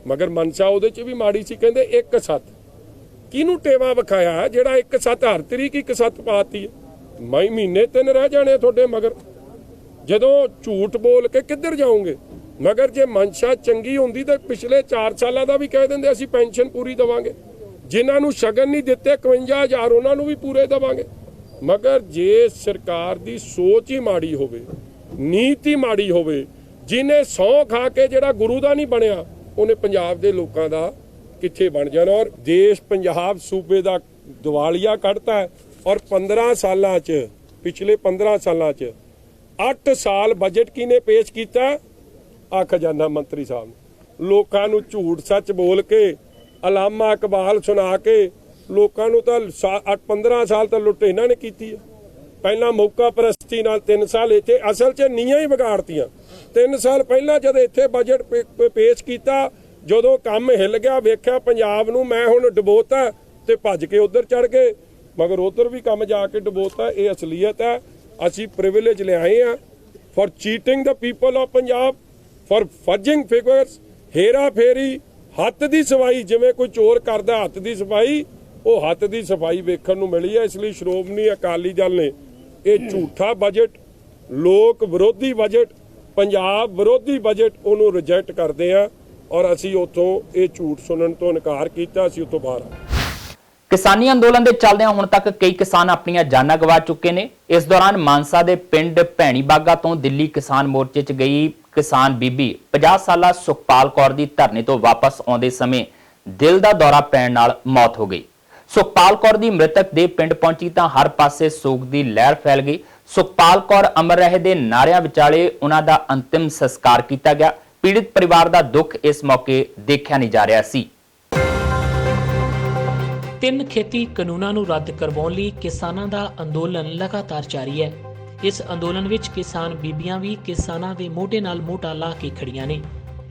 Speaker 5: ਮਗਰ ਮਨਸ਼ਾ ਉਹਦੇ 'ਚ ਵੀ ਮਾੜੀ ਸੀ, ਕਹਿੰਦੇ 1/7। ਕਿਹਨੂੰ ਟੇਵਾ ਵਿਖਾਇਆ ਜਿਹੜਾ 1/7 ਹਰ ਤਰੀਕ 1/7 ਪਾਤੀ ਹੈ? ਮਹੀਨੇ 3 ਰਹਿ ਜਾਣੇ ਤੁਹਾਡੇ ਮਗਰ, ਜਦੋਂ ਝੂਠ ਬੋਲ ਕੇ ਕਿੱਧਰ ਜਾਓਗੇ? ਮਗਰ ਜੇ ਮਨਸ਼ਾ ਚੰਗੀ ਹੁੰਦੀ ਤਾਂ ਪਿਛਲੇ 4 ਸਾਲਾਂ ਦਾ ਵੀ ਕਹਿ ਦਿੰਦੇ ਅਸੀਂ ਪੈਨਸ਼ਨ ਪੂਰੀ ਦੇਵਾਂਗੇ, ਜਿਨ੍ਹਾਂ ਨੂੰ ਸ਼ਗਨ ਨਹੀਂ ਦਿੱਤੇ 51,000 ਉਹਨਾਂ ਨੂੰ ਵੀ ਪੂਰੇ ਦੇਵਾਂਗੇ। ਮਗਰ ਜੇ ਸਰਕਾਰ ਦੀ ਸੋਚ ਹੀ ਮਾੜੀ ਹੋਵੇ, ਨੀਤੀ ਮਾੜੀ ਹੋਵੇ, ਜਿਹਨੇ ਸਹੁੰ ਖਾ ਕੇ ਜਿਹੜਾ ਗੁਰੂ ਦਾ ਨਹੀਂ ਬਣਿਆ, ਉਹਨੇ ਪੰਜਾਬ ਦੇ ਲੋਕਾਂ ਦਾ ਕਿੱਥੇ ਬਣ ਜਾਣਾ। ਔਰ ਦੇਸ਼ ਪੰਜਾਬ ਸੂਬੇ ਦਾ ਦਿਵਾਲੀਆ ਕੱਢਤਾ। ਔਰ 15 ਸਾਲਾਂ 'ਚ, ਪਿਛਲੇ 15 ਸਾਲਾਂ 'ਚ 8 ਸਾਲ ਬਜਟ ਕਿਹਨੇ ਪੇਸ਼ ਕੀਤਾ? ਆ ਖਜ਼ਾਨਾ ਮੰਤਰੀ ਸਾਹਿਬ ਨੇ। ਲੋਕਾਂ ਨੂੰ ਝੂਠ ਸੱਚ ਬੋਲ ਕੇ, ਅਲਾਮਾ ਇਕਬਾਲ ਸੁਣਾ ਕੇ ਲੋਕਾਂ ਨੂੰ ਤਾਂ 15 ਸਾਲ ਤਾਂ ਲੁੱਟ ਇਹਨਾਂ ਨੇ ਕੀਤੀ ਹੈ। ਪਹਿਲਾਂ ਮੌਕਾ ਪ੍ਰਸਤੀ ਨਾਲ 3 ਸਾਲ ਇੱਥੇ, ਅਸਲ 'ਚ ਨੀਆਂ ਹੀ ਵਿਗਾੜਤੀਆਂ। 3 ਸਾਲ ਪਹਿਲਾਂ ਜਦ ਇੱਥੇ ਬਜਟ ਪੇਸ਼ ਕੀਤਾ, ਜਦੋਂ ਕੰਮ ਹਿੱਲ ਗਿਆ, ਵੇਖਿਆ ਪੰਜਾਬ ਨੂੰ ਮੈਂ ਹੁਣ ਡਬੋਤਾ ਤੇ ਭੱਜ ਕੇ ਉਧਰ ਚੜ ਗਏ, ਮਗਰ ਉਧਰ ਵੀ ਕੰਮ ਜਾ ਕੇ ਡਬੋਤਾ। ਇਹ ਅਸਲੀਅਤ ਹੈ। ਅਸੀਂ ਪ੍ਰਿਵਿਲੇਜ ਲਿਆਏ ਆ for cheating the people of Punjab, for fudging figures, ਹੇਰਾ ਫੇਰੀ, ਹੱਥ ਦੀ ਸਫਾਈ। ਜਿਵੇਂ ਕੋਈ ਚੋਰ ਕਰਦਾ ਹੱਥ ਦੀ ਸਫਾਈ, ਉਹ ਹੱਥ ਦੀ ਸਫਾਈ ਵੇਖਣ ਨੂੰ ਮਿਲੀ ਹੈ। ਇਸ ਲਈ ਸ਼੍ਰੋਮਣੀ ਅਕਾਲੀ ਦਲ ਨੇ ਇਹ ਝੂਠਾ ਬਜਟ, ਲੋਕ ਵਿਰੋਧੀ ਬਜਟ, ਪੰਜਾਬ ਵਿਰੋਧੀ ਬਜਟ, ਉਹਨੂੰ ਰਿਜੈਕਟ ਕਰਦੇ ਆ। ਔਰ ਅਸੀਂ ਉੱਥੋਂ ਇਹ ਝੂਠ ਸੁਣਨ ਤੋਂ ਇਨਕਾਰ ਕੀਤਾ, ਅਸੀਂ ਉੱਥੋਂ ਬਾਹਰ ਆ।
Speaker 1: ਕਿਸਾਨੀ ਅੰਦੋਲਨ ਦੇ ਚੱਲਦਿਆਂ ਹੁਣ ਤੱਕ ਕਈ ਕਿਸਾਨ ਆਪਣੀਆਂ ਜਾਨਾਂ ਗਵਾ ਚੁੱਕੇ ਨੇ। ਇਸ ਦੌਰਾਨ ਮਾਨਸਾ ਦੇ ਪਿੰਡ ਭੈਣੀ ਬਾਗਾ ਤੋਂ ਦਿੱਲੀ ਕਿਸਾਨ ਮੋਰਚੇ 'ਚ ਗਈ ਕਿਸਾਨ ਬੀਬੀ 50 ਸਾਲਾ ਸੁਖਪਾਲ ਕੌਰ ਦੀ ਧਰਨੇ ਤੋਂ ਵਾਪਸ ਆਉਂਦੇ ਸਮੇਂ ਦਿਲ ਦਾ ਦੌਰਾ ਪੈਣ ਨਾਲ ਮੌਤ ਹੋ ਗਈ। ਸੁਖਪਾਲ ਕੌਰ ਦੀ ਮ੍ਰਿਤਕ ਦੇ ਪਿੰਡ ਪਹੁੰਚੀ ਤਾਂ ਹਰ ਪਾਸੇ ਸੋਗ ਦੀ ਲਹਿਰ ਫੈਲ ਗਈ। ਸੁਖਪਾਲ ਕੌਰ ਅਮਰ ਰਹੇ ਦੇ ਨਾਰਿਆਂ ਵਿਚਾਲੇ ਉਹਨਾਂ ਦਾ ਅੰਤਿਮ ਸੰਸਕਾਰ ਕੀਤਾ ਗਿਆ। ਪੀੜਿਤ ਪਰਿਵਾਰ ਦਾ ਦੁੱਖ ਇਸ ਮੌਕੇ ਦੇਖਿਆ ਨਹੀਂ ਜਾ ਰਿਹਾ ਸੀ।
Speaker 2: 3 ਖੇਤੀ ਕਾਨੂੰਨਾਂ ਨੂੰ ਰੱਦ ਕਰਵਾਉਣ ਲਈ ਕਿਸਾਨਾਂ ਦਾ ਅੰਦੋਲਨ ਲਗਾਤਾਰ ਜਾਰੀ ਹੈ। ਇਸ ਅੰਦੋਲਨ ਵਿੱਚ ਕਿਸਾਨ ਬੀਬੀਆਂ ਵੀ ਕਿਸਾਨਾਂ ਦੇ ਮੋਢੇ ਨਾਲ ਮੋਢਾ ਲਾ ਕੇ ਖੜੀਆਂ ਨੇ।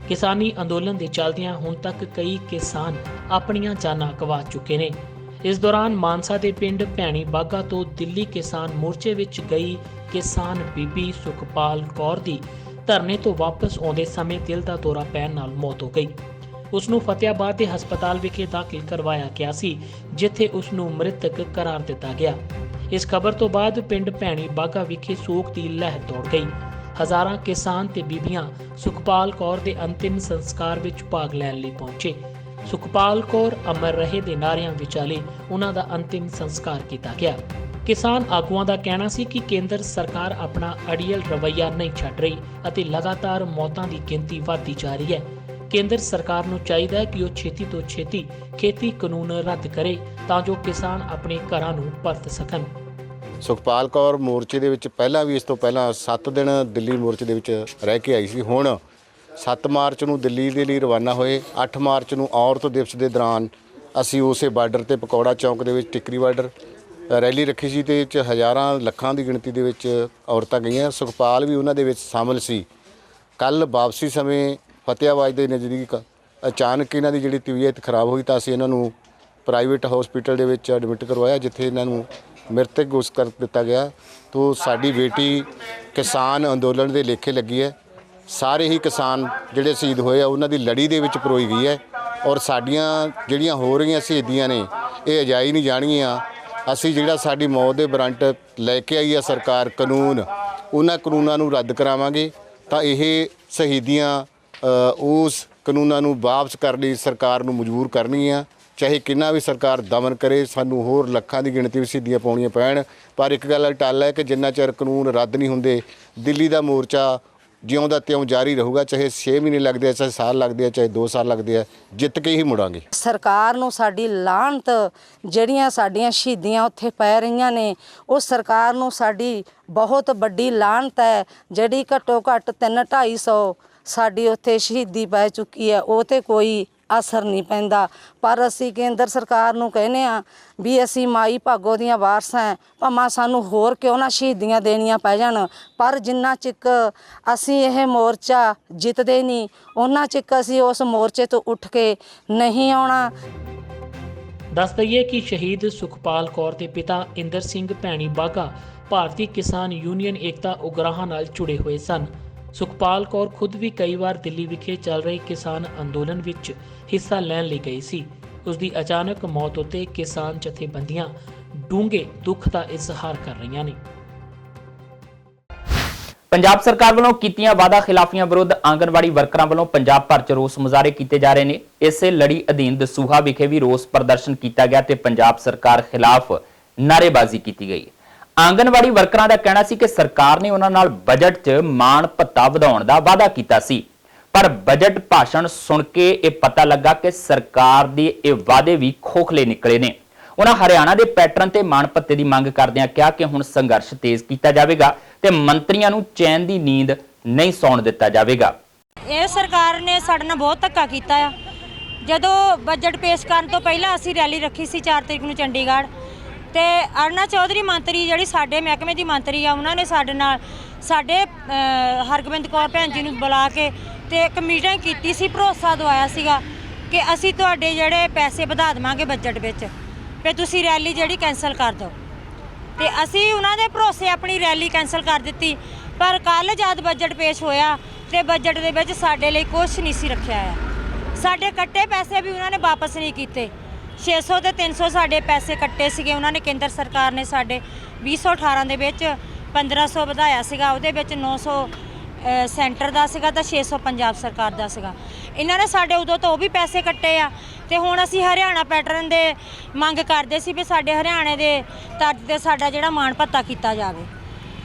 Speaker 2: ਕਿਸਾਨੀ ਅੰਦੋਲਨ ਦੇ ਚੱਲਦਿਆਂ ਹੁਣ ਤੱਕ ਕਈ ਕਿਸਾਨ ਆਪਣੀਆਂ ਜਾਨਾਂ ਗਵਾ ਚੁੱਕੇ ਨੇ। ਇਸ ਦੌਰਾਨ ਮਾਨਸਾ ਦੇ ਪਿੰਡ ਭੈਣੀ ਬਾਗਾ ਤੋਂ ਦਿੱਲੀ ਕਿਸਾਨ ਮੋਰਚੇ ਵਿੱਚ ਗਈ ਕਿਸਾਨ ਬੀਬੀ ਸੁਖਪਾਲ ਕੌਰ ਦੀ ਧਰਨੇ ਤੋਂ ਵਾਪਸ ਆਉਂਦੇ ਸਮੇਂ ਦਿਲ ਦਾ ਦੌਰਾ ਪੈਣ ਨਾਲ ਮੌਤ ਹੋ ਗਈ। ਉਸ ਨੂੰ ਫਤਿਆਬਾਦ ਦੇ ਹਸਪਤਾਲ ਵਿਖੇ ਦਾਖਲ ਕਰਵਾਇਆ ਗਿਆ ਸੀ, ਜਿੱਥੇ ਉਸ ਨੂੰ ਮ੍ਰਿਤਕ ਕਰਾਰ ਦਿੱਤਾ ਗਿਆ। ਇਸ ਖਬਰ ਤੋਂ ਬਾਅਦ ਪਿੰਡ ਭੈਣੀ ਬਾਗਾ ਵਿਖੇ ਸੋਗ ਦੀ ਲਹਿਰ ਦੌੜ ਗਈ। ਹਜ਼ਾਰਾਂ ਕਿਸਾਨ ਤੇ ਬੀਬੀਆਂ ਸੁਖਪਾਲ ਕੌਰ ਦੇ ਅੰਤਿਮ ਸੰਸਕਾਰ ਵਿੱਚ ਭਾਗ ਲੈਣ ਲਈ ਪਹੁੰਚੇ। ਸੁਖਪਾਲ ਕੌਰ ਅਮਰ ਰਹੇ ਦੇ ਨਾਰਿਆਂ ਵਿਚਾਲੇ ਉਹਨਾਂ ਦਾ ਅੰਤਿਮ ਸੰਸਕਾਰ ਕੀਤਾ ਗਿਆ। ਕਿਸਾਨ ਆਗੂਆਂ ਦਾ ਕਹਿਣਾ ਸੀ ਕਿ ਕੇਂਦਰ ਸਰਕਾਰ ਆਪਣਾ ਅੜੀਅਲ ਰਵੱਈਆ ਨਹੀਂ ਛੱਡ ਰਹੀ ਅਤੇ ਲਗਾਤਾਰ ਮੌਤਾਂ ਦੀ ਗਿਣਤੀ ਵਧਦੀ ਜਾ ਰਹੀ ਹੈ। ਕੇਂਦਰ ਸਰਕਾਰ ਨੂੰ ਚਾਹੀਦਾ ਹੈ ਕਿ ਉਹ ਛੇਤੀ ਤੋਂ ਛੇਤੀ ਖੇਤੀ ਕਾਨੂੰਨ ਰੱਦ ਕਰੇ ਤਾਂ ਜੋ ਕਿਸਾਨ ਆਪਣੇ ਘਰਾਂ ਨੂੰ ਪਰਤ ਸਕਣ।
Speaker 6: ਸੁਖਪਾਲ ਕੌਰ ਮੋਰਚੇ ਦੇ ਵਿੱਚ ਪਹਿਲਾਂ ਵੀ, ਇਸ ਤੋਂ ਪਹਿਲਾਂ 7 ਦਿਨ ਦਿੱਲੀ ਮੋਰਚੇ ਦੇ ਵਿੱਚ ਰਹਿ ਕੇ ਆਈ ਸੀ। ਹੁਣ 7 ਮਾਰਚ ਨੂੰ ਦਿੱਲੀ ਦੇ ਲਈ ਰਵਾਨਾ ਹੋਏ। 8 ਮਾਰਚ ਨੂੰ ਔਰਤ ਦਿਵਸ ਦੇ ਦੌਰਾਨ ਅਸੀਂ ਉਸੇ ਬਾਰਡਰ ਤੇ ਪਕੌੜਾ ਚੌਂਕ ਦੇ ਵਿੱਚ ਟਿੱਕਰੀ ਬਾਰਡਰ ਰੈਲੀ ਰੱਖੀ ਸੀ ਤੇ ਇਹ 'ਚ ਹਜ਼ਾਰਾਂ ਲੱਖਾਂ ਦੀ ਗਿਣਤੀ ਦੇ ਵਿੱਚ ਔਰਤਾਂ ਗਈਆਂ। ਸੁਖਪਾਲ ਵੀ ਉਹਨਾਂ ਦੇ ਵਿੱਚ ਸ਼ਾਮਲ ਸੀ। ਕੱਲ ਵਾਪਸੀ ਸਮੇਂ ਫਤਿਆਬਾਦ ਦੇ ਨਜ਼ਦੀਕ ਅਚਾਨਕ ਇਹਨਾਂ ਦੀ ਜਿਹੜੀ ਤਬੀਅਤ ਖਰਾਬ ਹੋਈ ਤਾਂ ਅਸੀਂ ਇਹਨਾਂ ਨੂੰ ਪ੍ਰਾਈਵੇਟ ਹਸਪੀਟਲ ਦੇ ਵਿੱਚ ਐਡਮਿਟ ਕਰਵਾਇਆ, ਜਿੱਥੇ ਇਹਨਾਂ ਨੂੰ ਮ੍ਰਿਤਕ ਘੋਸ਼ਿਤ ਕਰ ਦਿੱਤਾ ਗਿਆ। ਤੋਂ ਸਾਡੀ ਬੇਟੀ ਕਿਸਾਨ ਅੰਦੋਲਨ ਦੇ ਲੇਖੇ ਲੱਗੀ ਹੈ। ਸਾਰੇ ਹੀ ਕਿਸਾਨ ਜਿਹੜੇ ਸ਼ਹੀਦ ਹੋਏ ਆ ਉਹਨਾਂ ਦੀ ਲੜੀ ਦੇ ਵਿੱਚ ਪਰੋਈ ਗਈ ਹੈ। ਔਰ ਸਾਡੀਆਂ ਜਿਹੜੀਆਂ ਹੋ ਰਹੀਆਂ ਸ਼ਹੀਦੀਆਂ ਨੇ ਇਹ ਅਜਾਈ ਨਹੀਂ ਜਾਣਗੀਆਂ। ਅਸੀਂ ਜਿਹੜਾ ਸਾਡੀ ਮੌਤ ਦੇ ਵਾਰੰਟ ਲੈ ਕੇ ਆਈ ਆ ਸਰਕਾਰ ਕਾਨੂੰਨ, ਉਹਨਾਂ ਕਾਨੂੰਨਾਂ ਨੂੰ ਰੱਦ ਕਰਾਵਾਂਗੇ ਤਾਂ ਇਹ ਸ਼ਹੀਦੀਆਂ ਉਸ ਕਾਨੂੰਨਾਂ ਨੂੰ ਵਾਪਸ ਕਰਨ ਲਈ ਸਰਕਾਰ ਨੂੰ ਮਜਬੂਰ ਕਰਨੀ ਆ। ਚਾਹੇ ਕਿੰਨਾ ਵੀ ਸਰਕਾਰ ਦਮਨ ਕਰੇ, ਸਾਨੂੰ ਹੋਰ ਲੱਖਾਂ ਦੀ ਗਿਣਤੀ ਵਿੱਚ ਸ਼ਹੀਦੀਆਂ ਪਾਉਣੀਆਂ ਪੈਣ, ਪਰ ਇੱਕ ਗੱਲ ਟੱਲ ਹੈ ਕਿ ਜਿੰਨਾ ਚਿਰ ਕਾਨੂੰਨ ਰੱਦ ਨਹੀਂ ਹੁੰਦੇ ਦਿੱਲੀ ਦਾ ਮੋਰਚਾ ਜਿਉਂ ਦਾ ਤਿਉਂ ਜਾਰੀ ਰਹੂਗਾ। ਚਾਹੇ 6 ਮਹੀਨੇ ਲੱਗਦੇ ਆ, ਚਾਹੇ ਸਾਲ ਲੱਗਦੇ ਆ, ਚਾਹੇ 2 ਸਾਲ ਲੱਗਦੇ ਆ, ਜਿੱਤ ਕੇ ਹੀ ਮੁੜਾਂਗੇ।
Speaker 7: ਸਰਕਾਰ ਨੂੰ ਸਾਡੀ ਲਾਹਨਤ, ਜਿਹੜੀਆਂ ਸਾਡੀਆਂ ਸ਼ਹੀਦੀਆਂ ਉੱਥੇ ਪੈ ਰਹੀਆਂ ਨੇ, ਉਹ ਸਰਕਾਰ ਨੂੰ ਸਾਡੀ ਬਹੁਤ ਵੱਡੀ ਲਾਹਨਤ ਹੈ, ਜਿਹੜੀ ਘੱਟੋ ਘੱਟ 300-250 ਸਾਡੀ ਉੱਥੇ ਸ਼ਹੀਦੀ ਪੈ ਚੁੱਕੀ ਹੈ, ਉਹ ਤੇ ਕੋਈ ਅਸਰ ਨਹੀਂ ਪੈਂਦਾ। ਪਰ ਅਸੀਂ ਕੇਂਦਰ ਸਰਕਾਰ ਨੂੰ ਕਹਿੰਦੇ ਆ ਵੀ ਅਸੀਂ ਮਾਈ ਭਾਗੋ ਦੀਆਂ ਵਾਰਸਾਂ ਹੈ, ਭਾਵੇਂ ਸਾਨੂੰ ਹੋਰ ਕਿਉਂ ਨਾ ਸ਼ਹੀਦੀਆਂ ਦੇਣੀਆਂ ਪੈ ਜਾਣ, ਪਰ ਜਿੰਨਾ ਚਿਕ ਅਸੀਂ ਇਹ ਮੋਰਚਾ ਜਿੱਤਦੇ ਨਹੀਂ, ਉਹਨਾਂ ਚਿਕ ਅਸੀਂ ਉਸ ਮੋਰਚੇ ਤੋਂ ਉੱਠ ਕੇ ਨਹੀਂ ਆਉਣਾ।
Speaker 2: ਦੱਸ ਦਈਏ ਕਿ ਸ਼ਹੀਦ ਸੁਖਪਾਲ ਕੌਰ ਦੇ ਪਿਤਾ ਇੰਦਰ ਸਿੰਘ ਭੈਣੀ ਬਾਘਾ ਭਾਰਤੀ ਕਿਸਾਨ ਯੂਨੀਅਨ ਏਕਤਾ ਉਗਰਾਹਾਂ ਨਾਲ ਜੁੜੇ ਹੋਏ ਸਨ। ਸੁਖਪਾਲ ਕੌਰ ਖੁਦ ਵੀ ਕਈ ਵਾਰ ਦਿੱਲੀ ਵਿਖੇ ਚੱਲ ਰਹੇ ਕਿਸਾਨ ਅੰਦੋਲਨ ਵਿੱਚ ਹਿੱਸਾ ਲੈਣ ਲਈ ਗਈ ਸੀ। ਉਸ ਦੀ ਅਚਾਨਕ ਮੌਤ ਉੱਤੇ ਕਿਸਾਨ ਜਥੇਬੰਦੀਆਂ ਡੂੰਘੇ ਦੁੱਖ ਦਾ ਇਜ਼ਹਾਰ ਕਰ ਰਹੀਆਂ ਨੇ।
Speaker 1: ਪੰਜਾਬ ਸਰਕਾਰ ਵੱਲੋਂ ਕੀਤੀਆਂ ਵਾਅਦਾ ਖਿਲਾਫੀਆਂ ਵਿਰੁੱਧ ਆਂਗਨਵਾੜੀ ਵਰਕਰਾਂ ਵੱਲੋਂ ਪੰਜਾਬ ਭਰ 'ਚ ਰੋਸ ਮੁਜ਼ਾਹਰੇ ਕੀਤੇ ਜਾ ਰਹੇ ਨੇ। ਇਸੇ ਲੜੀ ਅਧੀਨ ਦਸੂਹਾ ਵਿਖੇ ਵੀ ਰੋਸ ਪ੍ਰਦਰਸ਼ਨ ਕੀਤਾ ਗਿਆ ਤੇ ਪੰਜਾਬ ਸਰਕਾਰ ਖਿਲਾਫ ਨਾਅਰੇਬਾਜ਼ੀ ਕੀਤੀ ਗਈ। ਆਂਗਨਵਾੜੀ ਵਰਕਰਾਂ ਦਾ ਕਹਿਣਾ ਸੀ ਕਿ ਸਰਕਾਰ ਨੇ ਉਹਨਾਂ ਨਾਲ ਬਜਟ 'ਚ ਮਾਣ ਭੱਤਾ ਵਧਾਉਣ ਦਾ ਵਾਅਦਾ ਕੀਤਾ ਸੀ, ਪਰ ਬਜਟ ਭਾਸ਼ਣ ਸੁਣ ਕੇ ਇਹ ਪਤਾ ਲੱਗਾ ਕਿ ਸਰਕਾਰ ਦੇ ਇਹ ਵਾਅਦੇ ਵੀ ਖੋਖਲੇ ਨਿਕਲੇ ਨੇ। ਉਹਨਾਂ ਹਰਿਆਣਾ ਦੇ ਪੈਟਰਨ ਤੇ ਮਾਣ ਭੱਤੇ ਦੀ ਮੰਗ ਕਰਦਿਆਂ ਕਿਹਾ ਕਿ ਹੁਣ ਸੰਘਰਸ਼ ਤੇਜ਼ ਕੀਤਾ ਜਾਵੇਗਾ ਤੇ ਮੰਤਰੀਆਂ ਨੂੰ ਚੈਨ ਦੀ ਨੀਂਦ ਨਹੀਂ ਸੌਣ ਦਿੱਤਾ ਜਾਵੇਗਾ।
Speaker 8: ਇਹ ਸਰਕਾਰ ਨੇ ਸਾਡੇ ਨਾਲ ਬਹੁਤ ਧੱਕਾ ਕੀਤਾ ਆ। ਜਦੋਂ ਬਜਟ ਪੇਸ਼ ਕਰਨ ਤੋਂ ਪਹਿਲਾਂ ਅਸੀਂ ਰੈਲੀ ਰੱਖੀ ਸੀ 4 ਤਰੀਕ ਨੂੰ ਚੰਡੀਗੜ੍ਹ, ਤੇ ਅਰੁਣਾ ਚੌਧਰੀ ਮੰਤਰੀ ਜਿਹੜੀ ਸਾਡੇ ਮਹਿਕਮੇ ਦੀ ਮੰਤਰੀ ਆ, ਉਹਨਾਂ ਨੇ ਸਾਡੇ ਨਾਲ ਸਾਡੇ ਹਰਗੋਬਿੰਦ ਕੌਰ ਭੈਣ ਜੀ ਨੂੰ ਬੁਲਾ ਕੇ ਤੇ ਇੱਕ ਮੀਟਿੰਗ ਕੀਤੀ ਸੀ, ਭਰੋਸਾ ਦਵਾਇਆ ਸੀਗਾ ਕਿ ਅਸੀਂ ਤੁਹਾਡੇ ਜਿਹੜੇ ਪੈਸੇ ਵਧਾ ਦੇਵਾਂਗੇ ਬਜਟ ਵਿੱਚ, ਤੇ ਤੁਸੀਂ ਰੈਲੀ ਜਿਹੜੀ ਕੈਂਸਲ ਕਰ ਦਿਓ। ਤੇ ਅਸੀਂ ਉਹਨਾਂ ਦੇ ਭਰੋਸੇ ਆਪਣੀ ਰੈਲੀ ਕੈਂਸਲ ਕਰ ਦਿੱਤੀ। ਪਰ ਕੱਲ੍ਹ ਜਦ ਬਜਟ ਪੇਸ਼ ਹੋਇਆ ਤੇ ਬਜਟ ਦੇ ਵਿੱਚ ਸਾਡੇ ਲਈ ਕੁਛ ਨਹੀਂ ਸੀ ਰੱਖਿਆ ਆ। ਸਾਡੇ ਕੱਟੇ ਪੈਸੇ ਵੀ ਉਹਨਾਂ ਨੇ ਵਾਪਸ ਨਹੀਂ ਕੀਤੇ। 600 ਤੇ 300 ਸਾਡੇ ਪੈਸੇ ਕੱਟੇ ਸੀਗੇ ਉਹਨਾਂ ਨੇ। ਕੇਂਦਰ ਸਰਕਾਰ ਨੇ ਸਾਡੇ 2018 ਦੇ ਵਿੱਚ 1500 ਵਧਾਇਆ ਸੀਗਾ, ਉਹਦੇ ਵਿੱਚ 900 ਸੈਂਟਰ ਦਾ ਸੀਗਾ ਤਾਂ 600 ਪੰਜਾਬ ਸਰਕਾਰ ਦਾ ਸੀਗਾ। ਇਹਨਾਂ ਨੇ ਸਾਡੇ ਉਦੋਂ ਤੋਂ ਉਹ ਵੀ ਪੈਸੇ ਕੱਟੇ ਆ। ਤੇ ਹੁਣ ਅਸੀਂ ਹਰਿਆਣਾ ਪੈਟਰਨ ਦੇ ਮੰਗ ਕਰਦੇ ਸੀ ਵੀ ਸਾਡੇ ਹਰਿਆਣੇ ਦੇ ਤਰਜ਼ ਤੇ ਸਾਡਾ ਜਿਹੜਾ ਮਾਣ ਭੱਤਾ ਕੀਤਾ ਜਾਵੇ,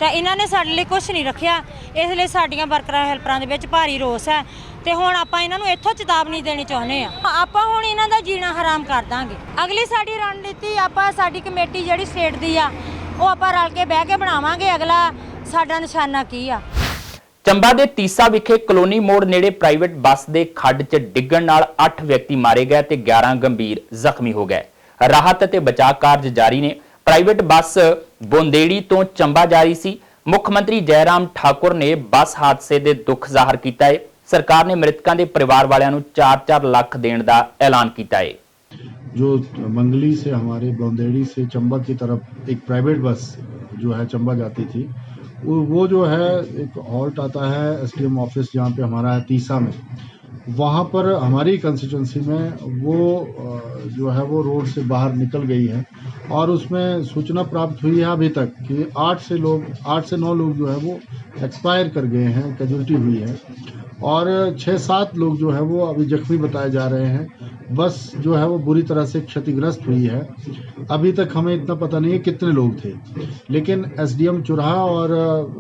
Speaker 8: ਤਾਂ ਇਹਨਾਂ ਨੇ ਸਾਡੇ ਲਈ ਕੁਝ ਨਹੀਂ ਰੱਖਿਆ। ਇਸ ਲਈ ਸਾਡੀਆਂ ਵਰਕਰਾਂ ਹੈਲਪਰਾਂ ਦੇ ਵਿੱਚ ਭਾਰੀ ਰੋਸ ਹੈ ਤੇ ਹੁਣ ਆਪਾਂ ਇਹਨਾਂ ਨੂੰ ਇੱਥੋਂ ਚੇਤਾਵਨੀ ਦੇਣੀ ਚਾਹੁੰਦੇ ਆ। ਆਪਾਂ ਹੁਣ ਇਹਨਾਂ ਦਾ ਜੀਣਾ ਹਰਾਮ ਕਰ ਦਾਂਗੇ। ਅਗਲੀ ਸਾਡੀ ਰਣਨੀਤੀ ਆਪਾਂ ਸਾਡੀ ਕਮੇਟੀ ਜਿਹੜੀ ਸਟੇਟ ਦੀ ਆ ਉਹ ਆਪਾਂ ਰਲ ਕੇ ਬਹਿ ਕੇ ਬਣਾਵਾਂਗੇ। ਅਗਲਾ ਸਾਡਾ ਨਿਸ਼ਾਨਾ ਕੀ ਆ।
Speaker 1: ਚੰਬਾ ਦੇ ਤੀਸਾ ਵਿਖੇ ਕਲੋਨੀ ਮੋੜ ਨੇੜੇ ਪ੍ਰਾਈਵੇਟ ਬੱਸ ਦੇ ਖੱਡ 'ਚ ਡਿੱਗਣ ਨਾਲ 8 ਵਿਅਕਤੀ ਮਾਰੇ ਗਏ ਤੇ 11 ਗੰਭੀਰ ਜ਼ਖਮੀ ਹੋ ਗਏ। ਰਾਹਤ ਅਤੇ ਬਚਾਅ ਕਾਰਜ ਜਾਰੀ ਨੇ। ਪ੍ਰਾਈਵੇਟ ਬੱਸ ਬੋਂਦੇੜੀ ਤੋਂ ਚੰਬਾ ਜਾ ਰਹੀ ਸੀ। ਮੁੱਖ ਮੰਤਰੀ ਜੈਰਾਮ ਠਾकुर ਨੇ ਬੱਸ ਹਾਦਸੇ ਦੇ ਦੁੱਖ ਜ਼ਾਹਰ ਕੀਤਾ ਹੈ। ਸਰਕਾਰ ਨੇ ਮ੍ਰਿਤਕਾਂ ਦੇ ਪਰਿਵਾਰ ਵਾਲਿਆਂ ਨੂੰ 4-4 ਲੱਖ ਦੇਣ ਦਾ ਐਲਾਨ ਕੀਤਾ है।
Speaker 9: जो मंगली से हमारे बौंदेड़ी से चंबा की तरफ एक प्राइवेट बस जो है चंबा जाती थी, वो जो है एक हॉल्ट आता है एसडीएम ऑफिस जहाँ पे हमारा है तीसा में, वहाँ पर हमारी कंस्टिट्यूंसी में वो जो है वो रोड से बाहर निकल गई है और उसमें सूचना प्राप्त हुई है अभी तक कि 8 से 9 लोग जो है वो एक्सपायर कर गए हैं, कैजुअल्टी हुई है और 6-7 लोग जो है वो अभी जख्मी बताए जा रहे हैं। बस जो है वो बुरी तरह से क्षतिग्रस्त हुई है। अभी तक हमें इतना पता नहीं है कितने लोग थे, लेकिन एसडीएम चुराहा और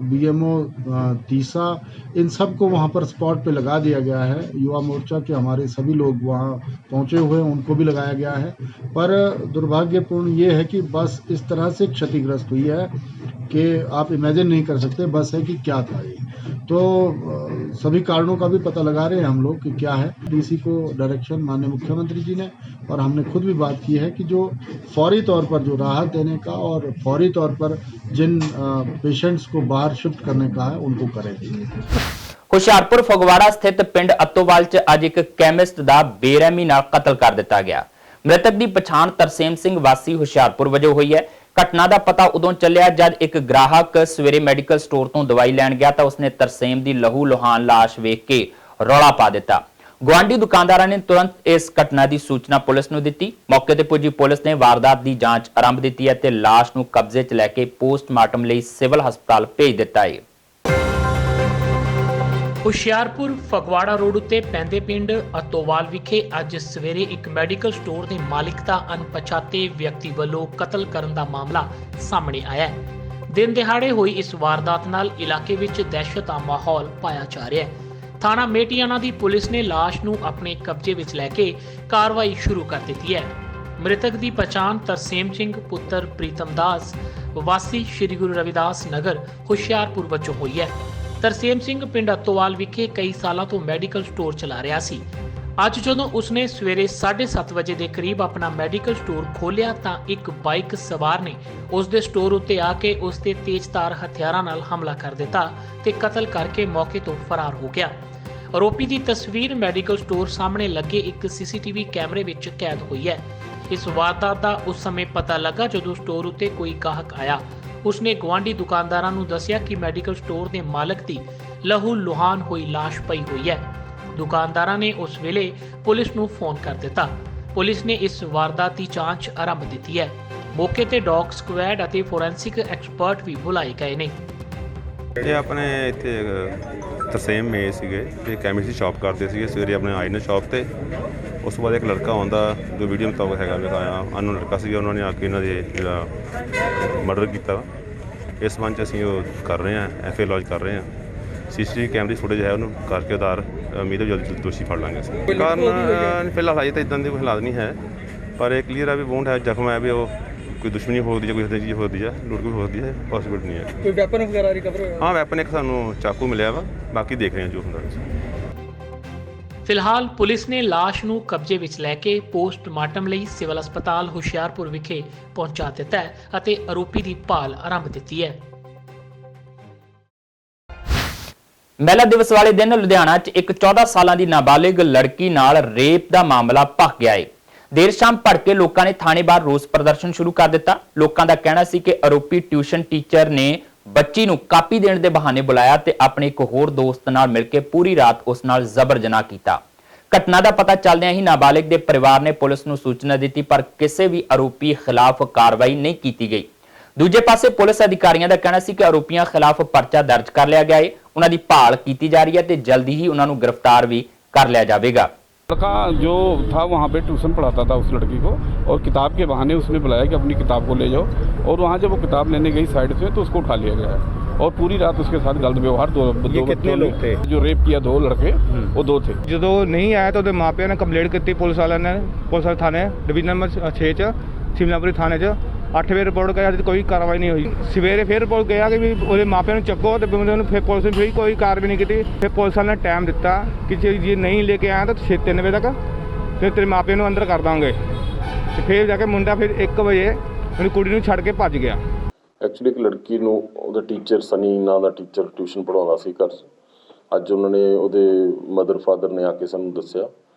Speaker 9: बीएमओ तीसा इन सब को वहाँ पर स्पॉट पे लगा दिया गया है। युवा मोर्चा के हमारे सभी लोग वहाँ पहुँचे हुए हैं, उनको भी लगाया गया है। पर दुर्भाग्यपूर्ण ये है कि बस इस तरह से क्षतिग्रस्त हुई है कि आप इमेजिन नहीं कर सकते बस है कि क्या था ये। तो सभी कारणों का भी पता लगा रहे हैं हम लोग कि क्या है। डीसी को डायरेक्शन माननीय मुख्यमंत्री जी ने और हमने खुद भी बात की है कि जो फौरी तौर पर जो राहत देने का और फौरी तौर पर जिन पेशेंट्स को बाहर शिफ्ट करने का है उनको करेंगे।
Speaker 1: ਹੁਸ਼ਿਆਰਪੁਰ ਫਗਵਾੜਾ ਸਥਿਤ ਪਿੰਡ ਅੱਤੋਵਾਲ 'ਚ ਅੱਜ ਇੱਕ ਕੈਮਿਸਟ ਦਾ ਬੇਰਹਿਮੀ ਨਾਲ ਕਤਲ ਕਰ ਦਿੱਤਾ ਗਿਆ। ਮ੍ਰਿਤਕ ਦੀ ਪਛਾਣ ਤਰਸੇਮ ਸਿੰਘ ਵਾਸੀ ਹੁਸ਼ਿਆਰਪੁਰ ਵਜੋਂ ਹੋਈ ਹੈ। ਘਟਨਾ ਦਾ ਪਤਾ ਉਦੋਂ ਚੱਲਿਆ ਜਦ ਇੱਕ ਗ੍ਰਾਹਕ ਸਵੇਰੇ ਮੈਡੀਕਲ ਸਟੋਰ ਤੋਂ ਦਵਾਈ ਲੈਣ ਗਿਆ ਤਾਂ ਉਸਨੇ ਤਰਸੇਮ ਦੀ ਲਹੂ ਲੁਹਾਨ ਲਾਸ਼ ਵੇਖ ਕੇ ਰੌਲਾ ਪਾ ਦਿੱਤਾ। ਗੁਆਂਢੀ ਦੁਕਾਨਦਾਰਾਂ ਨੇ ਤੁਰੰਤ ਇਸ ਘਟਨਾ ਦੀ ਸੂਚਨਾ ਪੁਲਿਸ ਨੂੰ ਦਿੱਤੀ। ਮੌਕੇ ਤੇ ਪੁੱਜੀ ਪੁਲਿਸ ਨੇ ਵਾਰਦਾਤ ਦੀ ਜਾਂਚ ਆਰੰਭ ਦਿੱਤੀ ਹੈ ਤੇ ਲਾਸ਼ ਨੂੰ ਕਬਜ਼ੇ 'ਚ ਲੈ ਕੇ ਪੋਸਟਮਾਰਟਮ ਲਈ ਸਿਵਲ ਹਸਪਤਾਲ ਭੇਜ ਦਿੱਤਾ ਹੈ।
Speaker 2: ਹੁਸ਼ਿਆਰਪੁਰ ਫਗਵਾੜਾ ਰੋਡ ਉੱਤੇ ਪੈਂਦੇ ਪਿੰਡ ਅਤੋਵਾਲ ਵਿਖੇ ਅੱਜ ਸਵੇਰੇ ਇੱਕ ਮੈਡੀਕਲ ਸਟੋਰ ਦੇ ਮਾਲਕ ਦਾ ਅਣਪਛਾਤੇ ਵਿਅਕਤੀ ਵੱਲੋਂ ਕਤਲ ਕਰਨ ਦਾ ਮਾਮਲਾ ਸਾਹਮਣੇ ਆਇਆ ਹੈ। ਦਿਨ ਦਿਹਾੜੇ ਹੋਈ ਇਸ ਵਾਰਦਾਤ ਨਾਲ ਇਲਾਕੇ ਵਿੱਚ ਦਹਿਸ਼ਤ ਦਾ ਮਾਹੌਲ ਪਾਇਆ ਜਾ ਰਿਹਾ ਹੈ। ਥਾਣਾ ਮੇਟੀਆਣਾ ਦੀ ਪੁਲਿਸ ਨੇ ਲਾਸ਼ ਨੂੰ ਆਪਣੇ ਕਬਜ਼ੇ ਵਿੱਚ ਲੈ ਕੇ ਕਾਰਵਾਈ ਸ਼ੁਰੂ ਕਰ ਦਿੱਤੀ ਹੈ। ਮ੍ਰਿਤਕ ਦੀ ਪਛਾਣ ਤਰਸੇਮ ਸਿੰਘ ਪੁੱਤਰ ਪ੍ਰੀਤਮ ਦਾਸ ਵਾਸੀ ਸ਼੍ਰੀ ਗੁਰੂ ਰਵਿਦਾਸ ਨਗਰ ਹੁਸ਼ਿਆਰਪੁਰ ਵਜੋਂ ਹੋਈ ਹੈ। ਤਰਸੇਮ ਸਿੰਘ ਪਿੰਡ ਅਤੋਵਾਲ ਵਿਖੇ ਕਈ ਸਾਲਾਂ ਤੋਂ ਮੈਡੀਕਲ ਸਟੋਰ ਚਲਾ ਰਿਹਾ ਸੀ। ਅੱਜ ਜਦੋਂ ਉਸਨੇ ਸਵੇਰੇ 7:30 ਵਜੇ ਦੇ ਕਰੀਬ ਆਪਣਾ ਮੈਡੀਕਲ ਸਟੋਰ ਖੋਲ੍ਹਿਆ ਤਾਂ ਇੱਕ ਬਾਈਕ ਸਵਾਰ ਨੇ ਉਸ ਦੇ ਸਟੋਰ ਉੱਤੇ ਆ ਕੇ ਉਸ ਤੇ ਤੇਜ਼ਧਾਰ ਹਥਿਆਰਾਂ ਨਾਲ ਹਮਲਾ ਕਰ ਦਿੱਤਾ ਤੇ ਕਤਲ ਕਰਕੇ ਮੌਕੇ ਤੋਂ ਫਰਾਰ ਹੋ ਗਿਆ। ਆਰੋਪੀ ਦੀ ਤਸਵੀਰ ਮੈਡੀਕਲ ਸਟੋਰ ਸਾਹਮਣੇ ਲੱਗੇ ਇੱਕ ਸੀਸੀਟੀਵੀ ਕੈਮਰੇ ਵਿੱਚ ਕੈਦ ਹੋਈ ਹੈ। ਇਸ ਵਾਰਦਾਤ ਦਾ ਉਸ ਸਮੇਂ ਪਤਾ ਲੱਗਾ ਜਦੋਂ ਸਟੋਰ ਉੱਤੇ ਕੋਈ ਗਾਹਕ ਆਇਆ। ਉਸਨੇ ਗੁਆਂਢੀ ਦੁਕਾਨਦਾਰਾਂ ਨੂੰ ਦੱਸਿਆ ਕਿ ਮੈਡੀਕਲ ਸਟੋਰ ਦੇ ਮਾਲਕ ਦੀ ਲਹੂ ਲੁਹਾਨ ਹੋਈ ਲਾਸ਼ ਪਈ ਹੋਈ ਹੈ। ਦੁਕਾਨਦਾਰਾਂ ਨੇ ਉਸ ਵੇਲੇ ਪੁਲਿਸ ਨੂੰ ਫੋਨ ਕਰ ਦਿੱਤਾ। ਪੁਲਿਸ ਨੇ ਇਸ ਵਾਰਦਾਤ ਦੀ ਜਾਂਚ ਆਰੰਭ ਦਿੱਤੀ ਹੈ। ਮੌਕੇ ਤੇ ਡੌਗ ਸਕੁਐਡ ਅਤੇ ਫੋਰੈਂਸਿਕ ਐਕਸਪਰਟ ਵੀ ਬੁਲਾਏ ਗਏ ਨੇ।
Speaker 10: ਇਹ ਆਪਣੇ ਇੱਥੇ ਤਰਸੇਮ ਮੇ ਸੀਗੇ ਤੇ ਕੈਮਿਸਟ ਦੀ ਸ਼ਾਪ ਕਰਦੇ ਸੀਗੇ। ਸਵੇਰੇ ਆਪਣੇ ਆਏ ਨੇ ਸ਼ਾਪ ਤੇ। ਉਸ ਤੋਂ ਬਾਅਦ ਇੱਕ ਲੜਕਾ ਆਉਂਦਾ ਜੋ ਵੀਡੀਓ ਮੁਤਾਬਕ ਹੈਗਾ ਵਿਖਾਇਆ ਅਨਨੋਨ ਲੜਕਾ ਸੀਗਾ। ਉਹਨਾਂ ਨੇ ਆ ਕੇ ਇਹਨਾਂ ਦੇ ਜਿਹੜਾ ਮਰਡਰ ਕੀਤਾ। ਇਸ ਸੰਬੰਧ 'ਚ ਅਸੀਂ ਉਹ ਕਰ ਰਹੇ ਹਾਂ FA ਲੌਜ ਕਰ ਰਹੇ ਹਾਂ। CCTV ਕੈਮਰੇ ਦੀ ਫੁਟੇਜ ਹੈ ਉਹਨੂੰ ਕਰਕੇ ਉਤਾਰ ਉਮੀਦ ਹੈ ਜਲਦੀ ਦੋਸ਼ੀ ਫੜ ਲਾਂਗੇ ਅਸੀਂ। ਕਾਰਨ ਫਿਲਹਾਲ ਅਜੇ ਤਾਂ ਇੱਦਾਂ ਦੇ ਕੋਈ ਹਾਲਾਤ ਨਹੀਂ ਹੈ ਪਰ ਇਹ ਕਲੀਅਰ ਹੈ ਵੀ ਵੋਂਡ ਹੈ ਜ਼ਖਮ ਹੈ ਵੀ ਉਹ ਕੋਈ ਦੁਸ਼ਮਣੀ ਹੋਦੀ ਜਾਂ ਕੋਈ ਚੀਜ਼ ਹੋਦੀ ਹੈ ਲੁੱਟ ਕੋਈ ਹੋਦੀ ਹੈ ਪੋਸੀਬਿਲਿਟੀ ਨਹੀਂ ਹੈ।
Speaker 11: ਕੋਈ ਵੈਪਨ ਵਗੈਰਾ ਰਿਕਵਰ ਹੋਇਆ?
Speaker 10: ਹਾਂ ਵੈਪਨ ਇੱਕ ਸਾਨੂੰ ਚਾਕੂ ਮਿਲਿਆ ਵਾ ਬਾਕੀ ਦੇਖ ਰਹੇ ਹਾਂ ਜੋ ਹੁੰਦਾ।
Speaker 2: ਫਿਲਹਾਲ ਪੁਲਿਸ ਨੇ ਲਾਸ਼ ਨੂੰ ਕਬਜ਼ੇ ਵਿੱਚ ਲੈ ਕੇ ਪੋਸਟਮਾਰਟਮ ਲਈ ਸਿਵਲ ਹਸਪਤਾਲ ਹੁਸ਼ਿਆਰਪੁਰ ਵਿਖੇ ਪਹੁੰਚਾ ਦਿੱਤਾ ਹੈ ਅਤੇ ਆਰੋਪੀ ਦੀ ਭਾਲ ਆਰੰਭ ਦਿੱਤੀ ਹੈ।
Speaker 1: ਮਹਿਲਾ ਦਿਵਸ ਵਾਲੇ ਦਿਨ ਲੁਧਿਆਣਾ 'ਚ ਇੱਕ 14 ਸਾਲਾਂ ਦੀ ਨਾਬਾਲਿਗ ਲੜਕੀ ਨਾਲ ਰੇਪ ਦਾ ਮਾਮਲਾ ਭਖ ਗਿਆ ਹੈ। ਦੇਰ ਸ਼ਾਮ ਭੜਕੇ ਲੋਕਾਂ ਨੇ ਥਾਣੇ ਬਾਹਰ ਰੋਸ ਪ੍ਰਦਰਸ਼ਨ ਸ਼ੁਰੂ ਕਰ ਦਿੱਤਾ। ਲੋਕਾਂ ਦਾ ਕਹਿਣਾ ਸੀ ਕਿ ਆਰੋਪੀ ਟਿਊਸ਼ਨ ਟੀਚਰ ਨੇ ਬੱਚੀ ਨੂੰ ਕਾਪੀ ਦੇਣ ਦੇ ਬਹਾਨੇ ਬੁਲਾਇਆ ਤੇ ਆਪਣੇ ਇੱਕ ਹੋਰ ਦੋਸਤ ਨਾਲ ਮਿਲ ਕੇ ਪੂਰੀ ਰਾਤ ਉਸ ਨਾਲ ਜ਼ਬਰ ਜਨਾਹ ਕੀਤਾ। ਘਟਨਾ ਦਾ ਪਤਾ ਚੱਲਦਿਆਂ ਹੀ ਨਾਬਾਲਿਗ ਦੇ ਪਰਿਵਾਰ ਨੇ ਪੁਲਿਸ ਨੂੰ ਸੂਚਨਾ ਦਿੱਤੀ ਪਰ ਕਿਸੇ ਵੀ ਆਰੋਪੀ ਖਿਲਾਫ ਕਾਰਵਾਈ ਨਹੀਂ ਕੀਤੀ ਗਈ। ਦੂਜੇ ਪਾਸੇ ਪੁਲਿਸ ਅਧਿਕਾਰੀਆਂ ਦਾ ਕਹਿਣਾ ਸੀ ਕਿ ਆਰੋਪੀਆਂ ਖਿਲਾਫ ਪਰਚਾ ਦਰਜ ਕਰ ਲਿਆ ਗਿਆ ਹੈ। ਉਹਨਾਂ ਦੀ ਭਾਲ ਕੀਤੀ ਜਾ ਰਹੀ है तो जल्दी ही उन्हें गिरफ्तार भी कर लिया जाएगा।
Speaker 12: लड़का जो था वहाँ पे ट्यूशन पढ़ाता था उस लड़की को और किताब के बहाने उसने बुलाया कि अपनी किताब को ले जाओ और वहाँ जब वो किताब लेने गई साइड से तो उसको उठा लिया गया और पूरी रात उसके साथ गलत व्यवहार दो
Speaker 13: कितने लोग थे
Speaker 12: जो रेप किया? 2 लड़के वो 2 थे।
Speaker 13: जो नहीं आया तो मापिया ने कंप्लेंट की पुलिस वाले थाने डिवीजन नंबर 6 च शिमलापुरी थाने 8 ਵਜੇ ਰਿਪੋਰਟ ਕਰਿਆ ਤੇ ਕੋਈ ਕਾਰਵਾਈ ਨਹੀਂ ਹੋਈ। ਸਵੇਰੇ ਫਿਰ ਰਿਪੋਰਟ ਗਿਆ ਕਿ ਵੀ ਉਹਦੇ ਮਾਪਿਆਂ ਨੂੰ ਚੱਕੋ ਤੇ ਉਹਨੂੰ ਫਿਰ ਪੁਲਿਸ ਨੇ ਵੀ ਕੋਈ ਕਾਰਵਾਈ ਨਹੀਂ ਕੀਤੀ। ਫਿਰ ਪੁਲਿਸ ਵਾਲਿਆਂ ਨੇ ਟਾਈਮ ਦਿੱਤਾ ਕਿ ਜੇ ਨਹੀਂ ਲੈ ਕੇ ਆਇਆ ਤਾਂ 3 ਵਜੇ ਤੱਕ ਫਿਰ ਤੇਰੇ ਮਾਪਿਆਂ ਨੂੰ ਅੰਦਰ ਕਰ ਦਾਂਗੇ ਤੇ ਫਿਰ ਜਾ ਕੇ ਮੁੰਡਾ ਫਿਰ 1 ਵਜੇ ਉਹਦੀ ਕੁੜੀ ਨੂੰ ਛੱਡ ਕੇ ਭੱਜ ਗਿਆ।
Speaker 14: ਐਕਚੁਅਲੀ ਇੱਕ ਲੜਕੀ ਨੂੰ ਉਹਦਾ ਟੀਚਰ ਸਨੀ ਨਾਂ ਦਾ ਟੀਚਰ ਟਿਊਸ਼ਨ ਪੜ੍ਹਾਉਂਦਾ ਸੀ ਘਰ। ਅੱਜ ਉਹਨਾਂ ਨੇ ਉਹਦੇ ਮਦਰ ਫਾਦਰ ਨੇ ਆ ਕੇ ਸਾਨੂੰ ਦੱਸਿਆ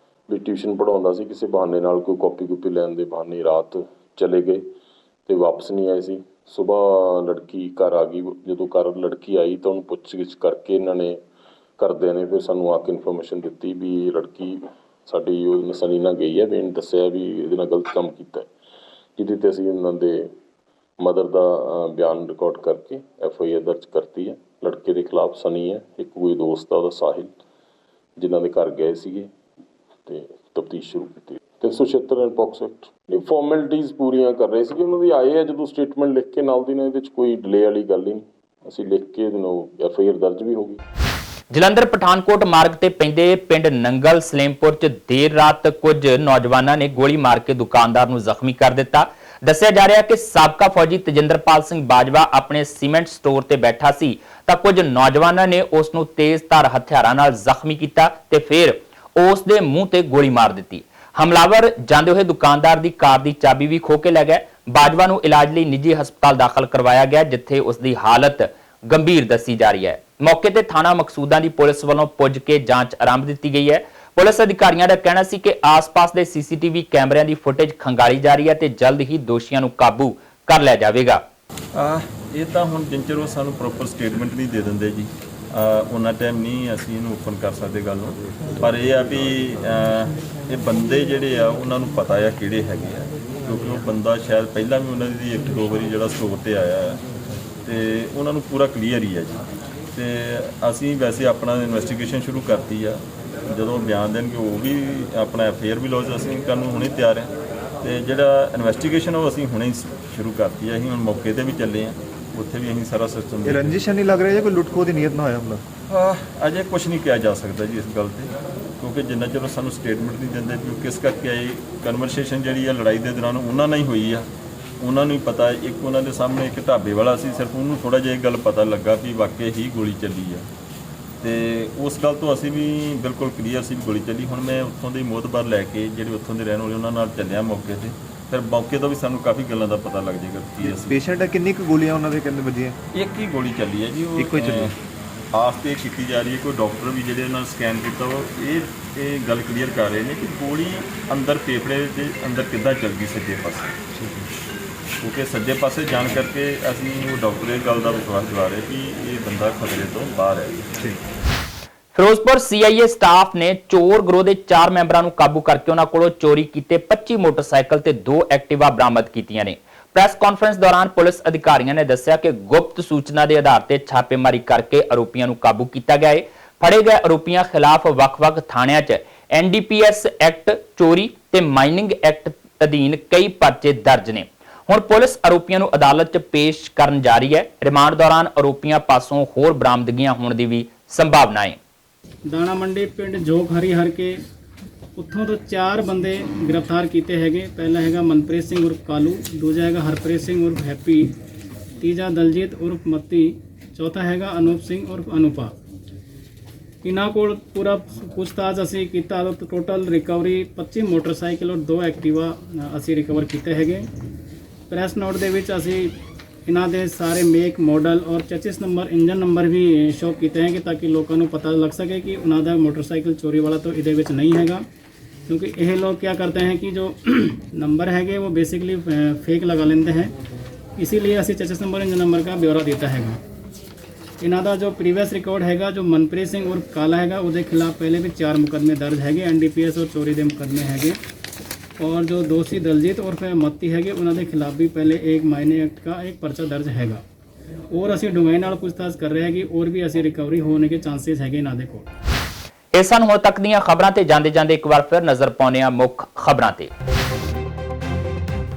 Speaker 14: ਵੀ ਟਿਊਸ਼ਨ ਪੜ੍ਹਾਉਂਦਾ ਸੀ ਕਿਸੇ ਬਹਾਨੇ ਨਾਲ ਕੋਈ ਕਾਪੀ ਲੈਣ ਦੇ ਬਹਾਨੇ ਰਾਤ ਚਲੇ ਗਏ ਤੇ ਵਾਪਸ ਨਹੀਂ ਆਏ ਸੀ। ਸਵੇਰ ਲੜਕੀ ਘਰ ਆ ਗਈ। ਜਦੋਂ ਘਰ ਲੜਕੀ ਆਈ ਤਾਂ ਉਹਨੂੰ ਪੁੱਛਗਿੱਛ ਕਰਕੇ ਇਹਨਾਂ ਨੇ ਕਰਦਿਆਂ ਨੇ ਫਿਰ ਸਾਨੂੰ ਆ ਕੇ ਇਨਫੋਰਮੇਸ਼ਨ ਦਿੱਤੀ ਵੀ ਇਹ ਲੜਕੀ ਸਾਡੀ ਉਹ ਸਨੀ ਨਾਲ ਗਈ ਹੈ ਵੀ ਇਹਨੇ ਦੱਸਿਆ ਵੀ ਇਹਦੇ ਨਾਲ ਗਲਤ ਕੰਮ ਕੀਤਾ, ਜਿਹਦੇ 'ਤੇ ਅਸੀਂ ਉਹਨਾਂ ਦੇ ਮਦਰ ਦਾ ਬਿਆਨ ਰਿਕਾਰਡ ਕਰਕੇ FIR ਦਰਜ ਕਰਤੀ ਹੈ। ਲੜਕੇ ਦੇ ਖਿਲਾਫ ਸਨੀ ਹੈ, ਇੱਕ ਕੋਈ ਦੋਸਤ ਆ ਉਹਦਾ ਸਾਹਿਲ, ਜਿਨ੍ਹਾਂ ਦੇ ਘਰ ਗਏ ਸੀਗੇ ਤੇ ਤਫਤੀਸ਼ ਸ਼ੁਰੂ ਕੀਤੀ। 376 ਐਂਡ ਪੌਕਸੋ ਐਕਟ ਇਹ ਫਾਰਮੈਲਿਟੀਜ਼ ਪੂਰੀਆਂ ਕਰ ਰਹੇ ਸੀਗੇ। ਉਹਨਾਂ ਦੀ ਆਏ ਆ ਜਦੋਂ ਸਟੇਟਮੈਂਟ ਲਿਖ ਕੇ ਨਾਲ ਦੀ ਨਾਲ ਇਹਦੇ 'ਚ ਕੋਈ ਡਿਲੇ ਵਾਲੀ ਗੱਲ ਹੀ ਨਹੀਂ। ਅਸੀਂ ਲਿਖ ਕੇ ਇਹਨੂੰ FIR ਦਰਜ ਵੀ ਹੋ ਗਈ।
Speaker 1: ਜਲੰਧਰ ਪਠਾਨਕੋਟ ਮਾਰਗ ਤੇ ਪੈਂਦੇ ਪਿੰਡ ਨੰਗਲ ਸਲੇਮਪੁਰ 'ਚ ਦੇਰ ਰਾਤ ਕੁਝ ਨੌਜਵਾਨਾਂ ਨੇ ਗੋਲੀ ਮਾਰ ਕੇ ਦੁਕਾਨਦਾਰ ਨੂੰ ਜ਼ਖਮੀ ਕਰ ਦਿੱਤਾ। ਦੱਸਿਆ ਜਾ ਰਿਹਾ ਕਿ ਸਾਬਕਾ ਫੌਜੀ ਤੇਜਿੰਦਰਪਾਲ ਸਿੰਘ ਬਾਜਵਾ ਆਪਣੇ ਸੀਮੈਂਟ ਸਟੋਰ ਤੇ ਬੈਠਾ ਸੀ ਤਾਂ ਕੁਝ ਨੌਜਵਾਨਾਂ ਨੇ ਉਸ ਨੂੰ ਤੇਜ਼ਧਾਰ ਹਥਿਆਰਾਂ ਨਾਲ ਜ਼ਖਮੀ ਕੀਤਾ ਤੇ ਫਿਰ ਉਸ ਦੇ ਮੂੰਹ ਤੇ ਗੋਲੀ ਮਾਰ ਦਿੱਤੀ। ਹਮਲਾਵਰ ਜਾਂਦੇ ਹੋਏ ਦੁਕਾਨਦਾਰ ਦੀ ਕਾਰ ਦੀ ਚਾਬੀ ਵੀ ਖੋਹ ਕੇ ਲੈ ਗਏ। ਬਾਜਵਾ ਨੂੰ ਇਲਾਜ ਲਈ ਨਿੱਜੀ ਹਸਪਤਾਲ ਦਾਖਲ ਕਰਵਾਇਆ ਗਿਆ ਜਿੱਥੇ ਉਸ ਦੀ ਹਾਲਤ ਗੰਭੀਰ ਦੱਸੀ ਜਾ ਰਹੀ ਹੈ। ਮੌਕੇ ਤੇ ਥਾਣਾ ਮਕਸੂਦਾਂ ਦੀ ਪੁਲਿਸ ਵੱਲੋਂ ਪੁੱਜ ਕੇ ਜਾਂਚ ਆਰੰਭ ਦਿੱਤੀ ਗਈ ਹੈ। ਪੁਲਿਸ ਅਧਿਕਾਰੀਆਂ ਦਾ ਕਹਿਣਾ ਸੀ ਕਿ ਆਸ-ਪਾਸ ਦੇ CCTV ਕੈਮਰਿਆਂ ਦੀ ਫੁਟੇਜ ਖੰਗਾਲੀ ਜਾ ਰਹੀ ਹੈ ਤੇ ਜਲਦ ਹੀ ਦੋਸ਼ੀਆਂ ਨੂੰ ਕਾਬੂ ਕਰ ਲਿਆ ਜਾਵੇਗਾ।
Speaker 15: ਇਹ ਤਾਂ ਹੁਣ ਜਿੰਚਰ ਉਹ ਸਾਨੂੰ ਪ੍ਰੋਪਰ ਸਟੇਟਮੈਂਟ ਨਹੀਂ ਦੇ ਦਿੰਦੇ ਜੀ,
Speaker 11: ਉਹਨਾਂ ਟਾਈਮ ਨਹੀਂ ਅਸੀਂ ਇਹਨੂੰ ਓਪਨ ਕਰ ਸਕਦੇ ਗੱਲ ਨੂੰ, ਪਰ ਇਹ ਆ ਵੀ ਇਹ ਬੰਦੇ ਜਿਹੜੇ ਆ ਉਹਨਾਂ ਨੂੰ ਪਤਾ ਆ ਕਿਹੜੇ ਹੈਗੇ ਆ, ਕਿਉਂਕਿ ਉਹ ਬੰਦਾ ਸ਼ਾਇਦ ਪਹਿਲਾਂ ਵੀ ਉਹਨਾਂ ਦੀ 1-2 ਵਾਰੀ ਜਿਹੜਾ ਸਟੋਰ ਤੇ ਆਇਆ ਆ ਤੇ ਉਹਨਾਂ ਨੂੰ ਪੂਰਾ ਕਲੀਅਰ ਹੀ ਆ ਜੀ। ਤੇ ਅਸੀਂ ਵੈਸੇ ਆਪਣਾ ਇਨਵੈਸਟੀਗੇਸ਼ਨ ਸ਼ੁਰੂ ਕਰਤੀ ਆ, ਜਦੋਂ ਬਿਆਨ ਦੇਣਗੇ ਉਹ ਵੀ ਆਪਣਾ FIR ਵੀ ਲੌਜ ਅਸੀਂ ਕਰਨ ਨੂੰ ਹੁਣੇ ਤਿਆਰ ਆ, ਤੇ ਜਿਹੜਾ ਇਨਵੈਸਟੀਗੇਸ਼ਨ ਉਹ ਅਸੀਂ ਹੁਣੇ ਸ਼ੁਰੂ ਕਰਤੀ ਆ। ਅਸੀਂ ਹੁਣ ਮੌਕੇ ਤੇ ਵੀ ਚੱਲੇ ਆ, ਉੱਥੇ ਵੀ ਅਸੀਂ ਸਾਰਾ ਸਿਸਟਮ
Speaker 15: ਇਹ ਰੰਜਿਸ਼ ਨਹੀਂ ਲੱਗ ਰਿਹਾ ਜੇ ਕੋਈ ਲੁੱਟ-ਖੋਹ ਦੀ ਨੀਅਤ ਨਾ ਹੋਇਆ ਹੁੰਦਾ?
Speaker 11: ਅਜੇ ਕੁਝ ਨਹੀਂ ਕਿਹਾ ਜਾ ਸਕਦਾ ਜੀ ਇਸ ਗੱਲ ਤੇ, ਕਿਉਂਕਿ ਜਿੰਨਾ ਚਿਰ ਸਾਨੂੰ ਸਟੇਟਮੈਂਟ ਨਹੀਂ ਦਿੰਦੇ ਵੀ ਕਿਸ ਕਰਕੇ ਆਏ। ਕਨਵਰਸੇਸ਼ਨ ਜਿਹੜੀ ਆ ਲੜਾਈ ਦੇ ਦੌਰਾਨ ਉਹਨਾਂ ਨਾਲ ਹੀ ਹੋਈ ਆ, ਉਹਨਾਂ ਨੂੰ ਹੀ ਪਤਾ। ਇੱਕ ਉਹਨਾਂ ਦੇ ਸਾਹਮਣੇ ਇੱਕ ਢਾਬੇ ਵਾਲਾ ਸੀ, ਸਿਰਫ ਉਹਨੂੰ ਥੋੜਾ ਜਿਹਾ ਇਹ ਗੱਲ ਪਤਾ ਲੱਗਾ ਵੀ ਵਾਕਈ ਹੀ ਗੋਲੀ ਚੱਲੀ ਆ, ਤੇ ਉਸ ਗੱਲ ਤੋਂ ਅਸੀਂ ਵੀ ਬਿਲਕੁਲ ਕਲੀਅਰ ਸੀ ਵੀ ਗੋਲੀ ਚੱਲੀ। ਹੁਣ ਮੈਂ ਉੱਥੋਂ ਦੇ ਮੋਹਤਬਾਰ ਲੈ ਕੇ ਜਿਹੜੇ ਉੱਥੋਂ ਦੇ ਰਹਿਣ ਵਾਲੇ ਉਹਨਾਂ ਨਾਲ ਚੱਲਿਆ ਮੌਕੇ ਤੇ, ਫਿਰ ਮੌਕੇ ਤੋਂ ਵੀ ਸਾਨੂੰ ਕਾਫੀ ਗੱਲਾਂ ਦਾ ਪਤਾ ਲੱਗ ਜਾਏਗਾ ਕੀ ਅਸੀਂ।
Speaker 15: ਪੇਸ਼ੈਂਟ ਕਿੰਨੀ ਕੁ ਗੋਲੀਆਂ ਉਹਨਾਂ ਦੇ ਕਿੰਨੇ ਵੱਜੀਆਂ?
Speaker 11: ਇੱਕ ਹੀ ਗੋਲੀ ਚੱਲੀ ਹੈ ਜੀ, ਉਹ
Speaker 15: ਇੱਕੋ ਹੀ ਚੱਲੀ
Speaker 11: ਆਸ ਤੇ ਕੀਤੀ ਜਾ ਰਹੀ ਹੈ। ਕੋਈ ਡਾਕਟਰ ਵੀ ਜਿਹੜੇ ਨਾਲ ਸਕੈਨ ਕੀਤਾ ਉਹ ਇਹ ਗੱਲ ਕਲੀਅਰ ਕਰ ਰਹੇ ਨੇ ਕਿ ਗੋਲੀ ਅੰਦਰ ਫੇਫੜੇ ਦੇ ਅੰਦਰ ਕਿੱਦਾਂ ਚੱਲ ਗਈ ਸੱਜੇ ਪਾਸੇ, ਕਿਉਂਕਿ ਸੱਜੇ ਪਾਸੇ ਜਾਣ ਕਰਕੇ ਅਸੀਂ ਉਹ ਡਾਕਟਰ ਇਹ ਗੱਲ ਦਾ ਵਿਸ਼ਵਾਸ ਦਿਵਾ ਰਹੇ ਕਿ ਇਹ ਬੰਦਾ ਖਤਰੇ ਤੋਂ ਬਾਹਰ ਹੈ।
Speaker 1: ਫਿਰੋਜ਼ਪੁਰ CIA ਸਟਾਫ ਨੇ ਚੋਰ ਗਰੋਹ ਦੇ 4 ਮੈਂਬਰਾਂ ਨੂੰ ਕਾਬੂ ਕਰਕੇ ਉਹਨਾਂ ਕੋਲੋਂ ਚੋਰੀ ਕੀਤੇ 25 ਮੋਟਰਸਾਈਕਲ ਤੇ 2 ਐਕਟਿਵਾ ਬਰਾਮਦ ਕੀਤੀਆਂ ਨੇ। ਪ੍ਰੈਸ ਕਾਨਫਰੰਸ ਦੌਰਾਨ ਪੁਲਿਸ ਅਧਿਕਾਰੀਆਂ ਨੇ ਦੱਸਿਆ ਕਿ ਗੁਪਤ ਸੂਚਨਾ ਦੇ ਆਧਾਰ ਤੇ ਛਾਪੇਮਾਰੀ ਕਰਕੇ ਆਰੋਪੀਆਂ ਨੂੰ ਕਾਬੂ ਕੀਤਾ ਗਿਆ ਹੈ। ਫੜੇ ਗਏ ਆਰੋਪੀਆਂ ਖਿਲਾਫ ਵੱਖ-ਵੱਖ ਥਾਣਿਆਂ 'ਚ NDPS ਐਕਟ, ਚੋਰੀ ਤੇ ਮਾਈਨਿੰਗ ਐਕਟ ਅਧੀਨ ਕਈ ਪਰਚੇ ਦਰਜ ਨੇ। ਹੁਣ ਪੁਲਿਸ ਆਰੋਪੀਆਂ ਨੂੰ ਅਦਾਲਤ 'ਚ ਪੇਸ਼ ਕਰਨ ਜਾ ਰਹੀ ਹੈ। ਰਿਮਾਂਡ ਦੌਰਾਨ ਆਰੋਪੀਆਂ ਪਾਸੋਂ ਹੋਰ ਬਰਾਮਦਗੀਆਂ ਹੋਣ ਦੀ ਵੀ ਸੰਭਾਵਨਾ ਹੈ।
Speaker 16: ਦਾਣਾ ਮੰਡੀ ਪਿੰਡ ਜੋਗ ਹਰੀਹਰ ਕੇ ਉੱਥੋਂ ਤੋਂ 4 ਬੰਦੇ ਗ੍ਰਿਫਤਾਰ ਕੀਤੇ ਹੈਗੇ। ਪਹਿਲਾ ਹੈਗਾ ਮਨਪ੍ਰੀਤ ਸਿੰਘ ਉਰਫ ਕਾਲੂ, ਦੂਜਾ ਹੈਗਾ ਹਰਪ੍ਰੀਤ ਸਿੰਘ ਉਰਫ ਹੈਪੀ, ਤੀਜਾ ਦਲਜੀਤ ਉਰਫ ਮੱਤੀ, ਚੌਥਾ ਹੈਗਾ ਅਨੂਪ ਸਿੰਘ ਉਰਫ ਅਨੂਪਾ। ਇਹਨਾਂ ਕੋਲ ਪੂਰਾ ਪੁੱਛਤਾਛ ਅਸੀਂ ਕੀਤਾ ਤਾਂ ਟੋਟਲ ਰਿਕਵਰੀ 25 ਮੋਟਰਸਾਈਕਲ ਔਰ 2 ਐਕਟਿਵਾ ਅਸੀਂ ਰਿਕਵਰ ਕੀਤੇ ਹੈਗੇ। ਪ੍ਰੈਸ ਨੋਟ ਦੇ ਵਿੱਚ ਅਸੀਂ ਇਹਨਾਂ ਦੇ ਸਾਰੇ ਮੇਕ ਮਾਡਲ ਔਰ ਚੈਸਿਸ ਨੰਬਰ, ਇੰਜਨ ਨੰਬਰ ਵੀ ਸ਼ੋ ਕੀਤੇ ਹੈਗੇ ਤਾਂ ਕਿ ਲੋਕਾਂ ਨੂੰ ਪਤਾ ਲੱਗ ਸਕੇ ਕਿ ਉਹਨਾਂ ਦਾ ਮੋਟਰਸਾਈਕਲ ਚੋਰੀ ਵਾਲਾ ਤਾਂ ਇਹਦੇ ਵਿੱਚ ਨਹੀਂ ਹੈਗਾ, क्योंकि ये लोग क्या करते हैं कि जो नंबर है वो बेसिकली फेक लगा लेते हैं, इसीलिए असी चेसिस नंबर इंजन नंबर का ब्यौरा देता है। इन्हों का जो प्रीवियस रिकॉर्ड हैगा, जो मनप्रीत सिंह उर्फ काला हैगा उसके खिलाफ पहले भी 4 मुकदमे दर्ज है, NDPS और चोरी के मुकदमे है। और जो दोषी दलजीत उर्फ मत्ती है उन्होंने खिलाफ भी पहले एक माइनिंग एक्ट का एक परचा दर्ज है। और असी डूंगाई नाल पूछताछ कर रहे हैं कि और भी असी रिकवरी होने के चांसेस है इन्हों के कोल।
Speaker 1: ਇਹ ਸਨ ਹੁਣ ਤੱਕ ਦੀਆਂ ਖਬਰਾਂ ਤੇ ਜਾਂਦੇ ਜਾਂਦੇ ਇੱਕ ਵਾਰ ਫਿਰ ਨਜ਼ਰ ਪਾਉਂਦੇ ਹਾਂ ਮੁੱਖ ਖਬਰਾਂ ਤੇ।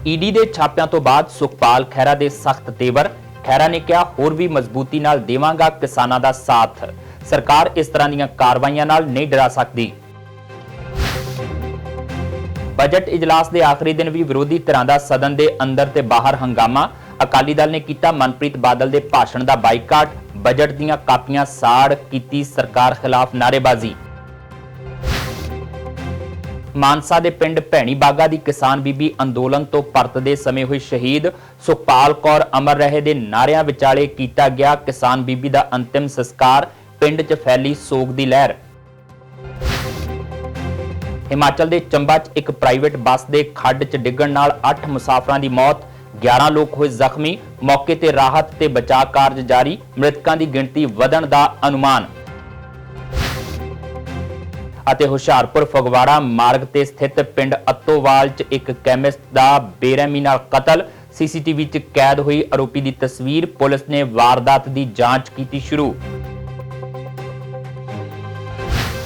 Speaker 1: ਈਡੀ ਦੇ ਛਾਪਿਆਂ ਤੋਂ ਬਾਅਦ ਸੁਖਪਾਲ ਖਹਿਰਾ ਦੇ ਸਖਤ ਤੇਵਰ। ਖਹਿਰਾ ਨੇ ਕਿਹਾ ਹੋਰ ਵੀ ਮਜ਼ਬੂਤੀ ਨਾਲ ਦੇਵਾਂਗਾ ਕਿਸਾਨਾਂ ਦਾ ਸਾਥ, ਸਰਕਾਰ ਇਸ ਤਰ੍ਹਾਂ ਦੀਆਂ ਕਾਰਵਾਈਆਂ ਨਾਲ ਨਹੀਂ ਡਰਾ ਸਕਦੀ। ਬਜਟ ਇਜਲਾਸ ਦੇ ਆਖਰੀ ਦਿਨ ਵੀ ਵਿਰੋਧੀ ਧਿਰਾਂ ਦਾ ਸਦਨ ਦੇ ਅੰਦਰ ਤੇ ਬਾਹਰ ਹੰਗਾਮਾ। ਅਕਾਲੀ ਦਲ ਨੇ ਕੀਤਾ ਮਨਪ੍ਰੀਤ ਬਾਦਲ ਦੇ ਭਾਸ਼ਣ ਦਾ ਬਾਈਕਾਟ, ਬਜਟ ਦੀਆਂ ਕਾਪੀਆਂ ਸਾੜ, ਕੀਤੀ ਸਰਕਾਰ ਖਿਲਾਫ ਨਾਅਰੇਬਾਜ਼ੀ। ਮਾਨਸਾ ਦੇ ਪਿੰਡ ਭੈਣੀ ਬਾਗਾ ਦੀ ਕਿਸਾਨ ਬੀਬੀ ਅੰਦੋਲਨ ਤੋਂ ਪਰਤਦੇ ਸਮੇਂ ਹੋਈ ਸ਼ਹੀਦ। ਸੁਖਪਾਲ ਕੌਰ ਅਮਰ ਰਹੇ ਦੇ ਨਾਰਿਆਂ ਵਿਚਾਲੇ ਕੀਤਾ ਗਿਆ ਕਿਸਾਨ ਬੀਬੀ ਦਾ ਅੰਤਿਮ ਸੰਸਕਾਰ। ਪਿੰਡ 'ਚ ਫੈਲੀ ਸੋਗ ਦੀ ਲਹਿਰ। ਹਿਮਾਚਲ ਦੇ ਚੰਬਾ 'ਚ ਇੱਕ ਪ੍ਰਾਈਵੇਟ ਬੱਸ ਦੇ ਖੱਡ 'ਚ ਡਿੱਗਣ ਨਾਲ 8 ਮੁਸਾਫਰਾਂ ਦੀ ਮੌਤ, 11 ਲੋਕ ਹੋਏ ਜ਼ਖਮੀ। ਮੌਕੇ ਤੇ ਰਾਹਤ ਤੇ ਬਚਾਅ ਕਾਰਜ ਜਾਰੀ, ਮ੍ਰਿਤਕਾਂ ਦੀ ਗਿਣਤੀ ਵਧਣ ਦਾ ਅਨੁਮਾਨ। ਅਤੇ ਹੁਸ਼ਿਆਰਪੁਰ ਫਗਵਾੜਾ ਮਾਰਗ ਤੇ ਸਥਿਤ ਪਿੰਡ ਅੱਤੋਵਾਲ 'ਚ ਇੱਕ ਕੈਮਿਸਟ ਦਾ ਬੇਰਹਿਮੀ ਨਾਲ ਕਤਲ। CCTV 'ਚ ਕੈਦ ਹੋਈ ਆਰੋਪੀ ਦੀ ਤਸਵੀਰ। ਪੁਲਿਸ ਨੇ ਵਾਰਦਾਤ ਦੀ ਜਾਂਚ ਕੀਤੀ ਸ਼ੁਰੂ।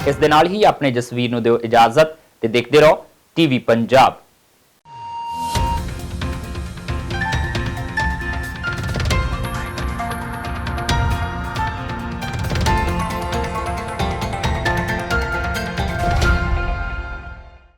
Speaker 1: ਇਸ ਦੇ ਨਾਲ ਹੀ ਆਪਣੇ ਜਸਵੀਰ ਨੂੰ ਦਿਓ ਇਜਾਜ਼ਤ ਤੇ ਦੇਖਦੇ ਰਹੋ TV ਪੰਜਾਬ।